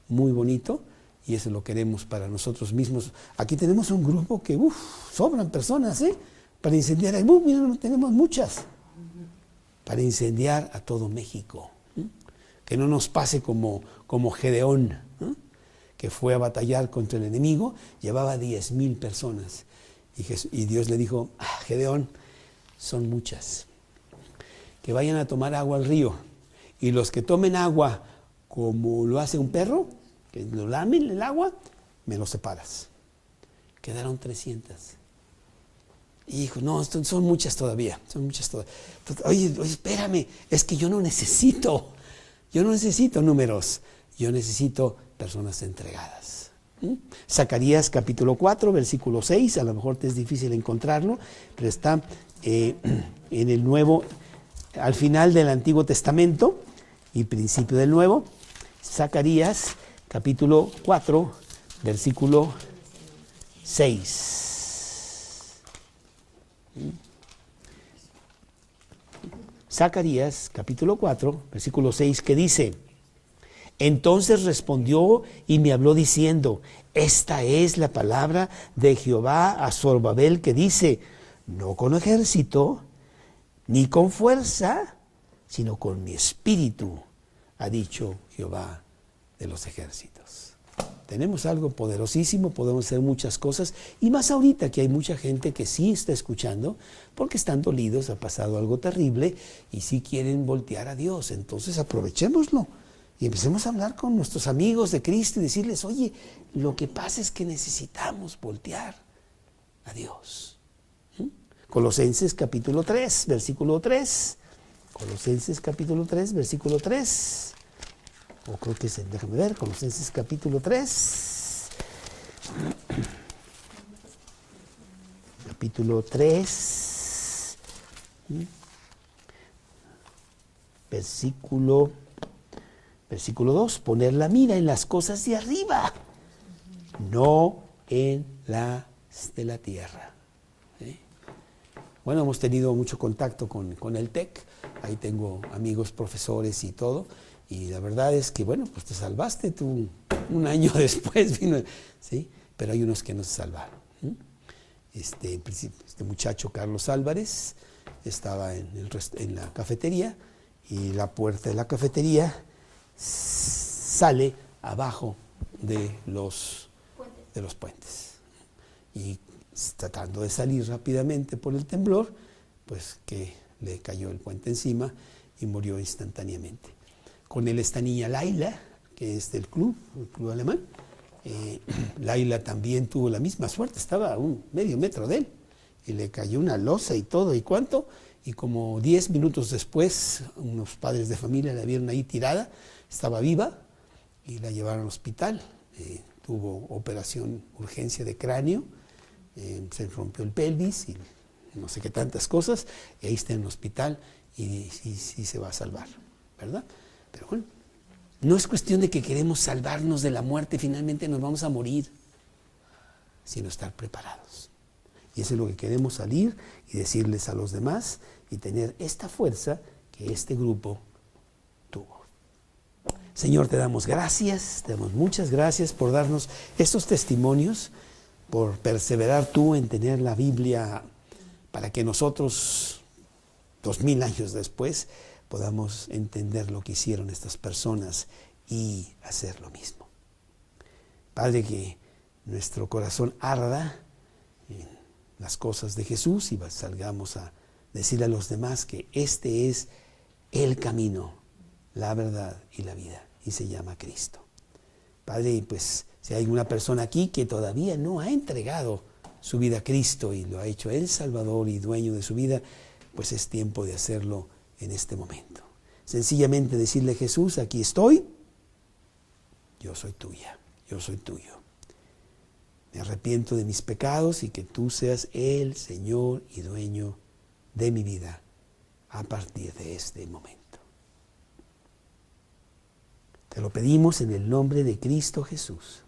muy bonito. Y eso lo queremos para nosotros mismos. Aquí tenemos un grupo que, sobran personas, para incendiar. Mira, tenemos muchas. Para incendiar a todo México. Que no nos pase como Gedeón, que fue a batallar contra el enemigo, llevaba 10,000 personas. Y Dios le dijo, Gedeón, son muchas. Que vayan a tomar agua al río. Y los que tomen agua como lo hace un perro, que lo lamen el agua, me lo separas. Quedaron 300. Hijo, no, son muchas todavía, Oye, espérame, es que yo no necesito números, yo necesito personas entregadas. Zacarías capítulo 4, versículo 6, a lo mejor te es difícil encontrarlo, pero está en el Nuevo, al final del Antiguo Testamento y principio del Nuevo. Zacarías capítulo 4, versículo 6. Zacarías capítulo 4, versículo 6, que dice: entonces respondió y me habló diciendo: esta es la palabra de Jehová a Zorobabel, que dice: no con ejército, ni con fuerza, sino con mi espíritu, ha dicho Jehová de los ejércitos. Tenemos algo poderosísimo, podemos hacer muchas cosas, y más ahorita que hay mucha gente que sí está escuchando, porque están dolidos, ha pasado algo terrible, y sí quieren voltear a Dios. Entonces aprovechémoslo. Y empecemos a hablar con nuestros amigos de Cristo y decirles: oye, lo que pasa es que necesitamos voltear a Dios. Colosenses capítulo 3, versículo 3. Colosenses capítulo 3, versículo 3. O creo que es, déjame ver, Colosenses capítulo 3. Capítulo 3. Versículo 2, poner la mira en las cosas de arriba, no en las de la tierra. ¿Sí? Bueno, hemos tenido mucho contacto con el TEC, ahí tengo amigos, profesores y todo, y la verdad es que, bueno, pues te salvaste tú un año después, vino, ¿sí? Pero hay unos que no se salvaron. Este muchacho Carlos Álvarez estaba en la cafetería, y la puerta de la cafetería sale abajo de los puentes. Y tratando de salir rápidamente por el temblor, pues que le cayó el puente encima y murió instantáneamente. Con él está niña Laila, que es del club, el club alemán. Laila también tuvo la misma suerte, estaba a un medio metro de él, y le cayó una losa y todo, y cuánto, y como 10 minutos después, unos padres de familia la vieron ahí tirada, estaba viva, y la llevaron al hospital. Tuvo operación, urgencia de cráneo, se rompió el pelvis y no sé qué tantas cosas, y ahí está en el hospital y sí se va a salvar, ¿verdad? Pero bueno, no es cuestión de que queremos salvarnos de la muerte, finalmente nos vamos a morir, sino estar preparados. Y eso es lo que queremos, salir y decirles a los demás y tener esta fuerza que este grupo tuvo. Señor, te damos gracias, te damos muchas gracias por darnos estos testimonios, por perseverar tú en tener la Biblia para que nosotros, 2000 años después, podamos entender lo que hicieron estas personas y hacer lo mismo. Padre, que nuestro corazón arda en las cosas de Jesús y salgamos a decirle a los demás que este es el camino, la verdad y la vida, y se llama Cristo. Padre, pues si hay una persona aquí que todavía no ha entregado su vida a Cristo y lo ha hecho el Salvador y dueño de su vida, pues es tiempo de hacerlo en este momento. Sencillamente decirle: Jesús, aquí estoy, yo soy tuya, yo soy tuyo. Me arrepiento de mis pecados y que tú seas el Señor y dueño de mi vida a partir de este momento. Te lo pedimos en el nombre de Cristo Jesús.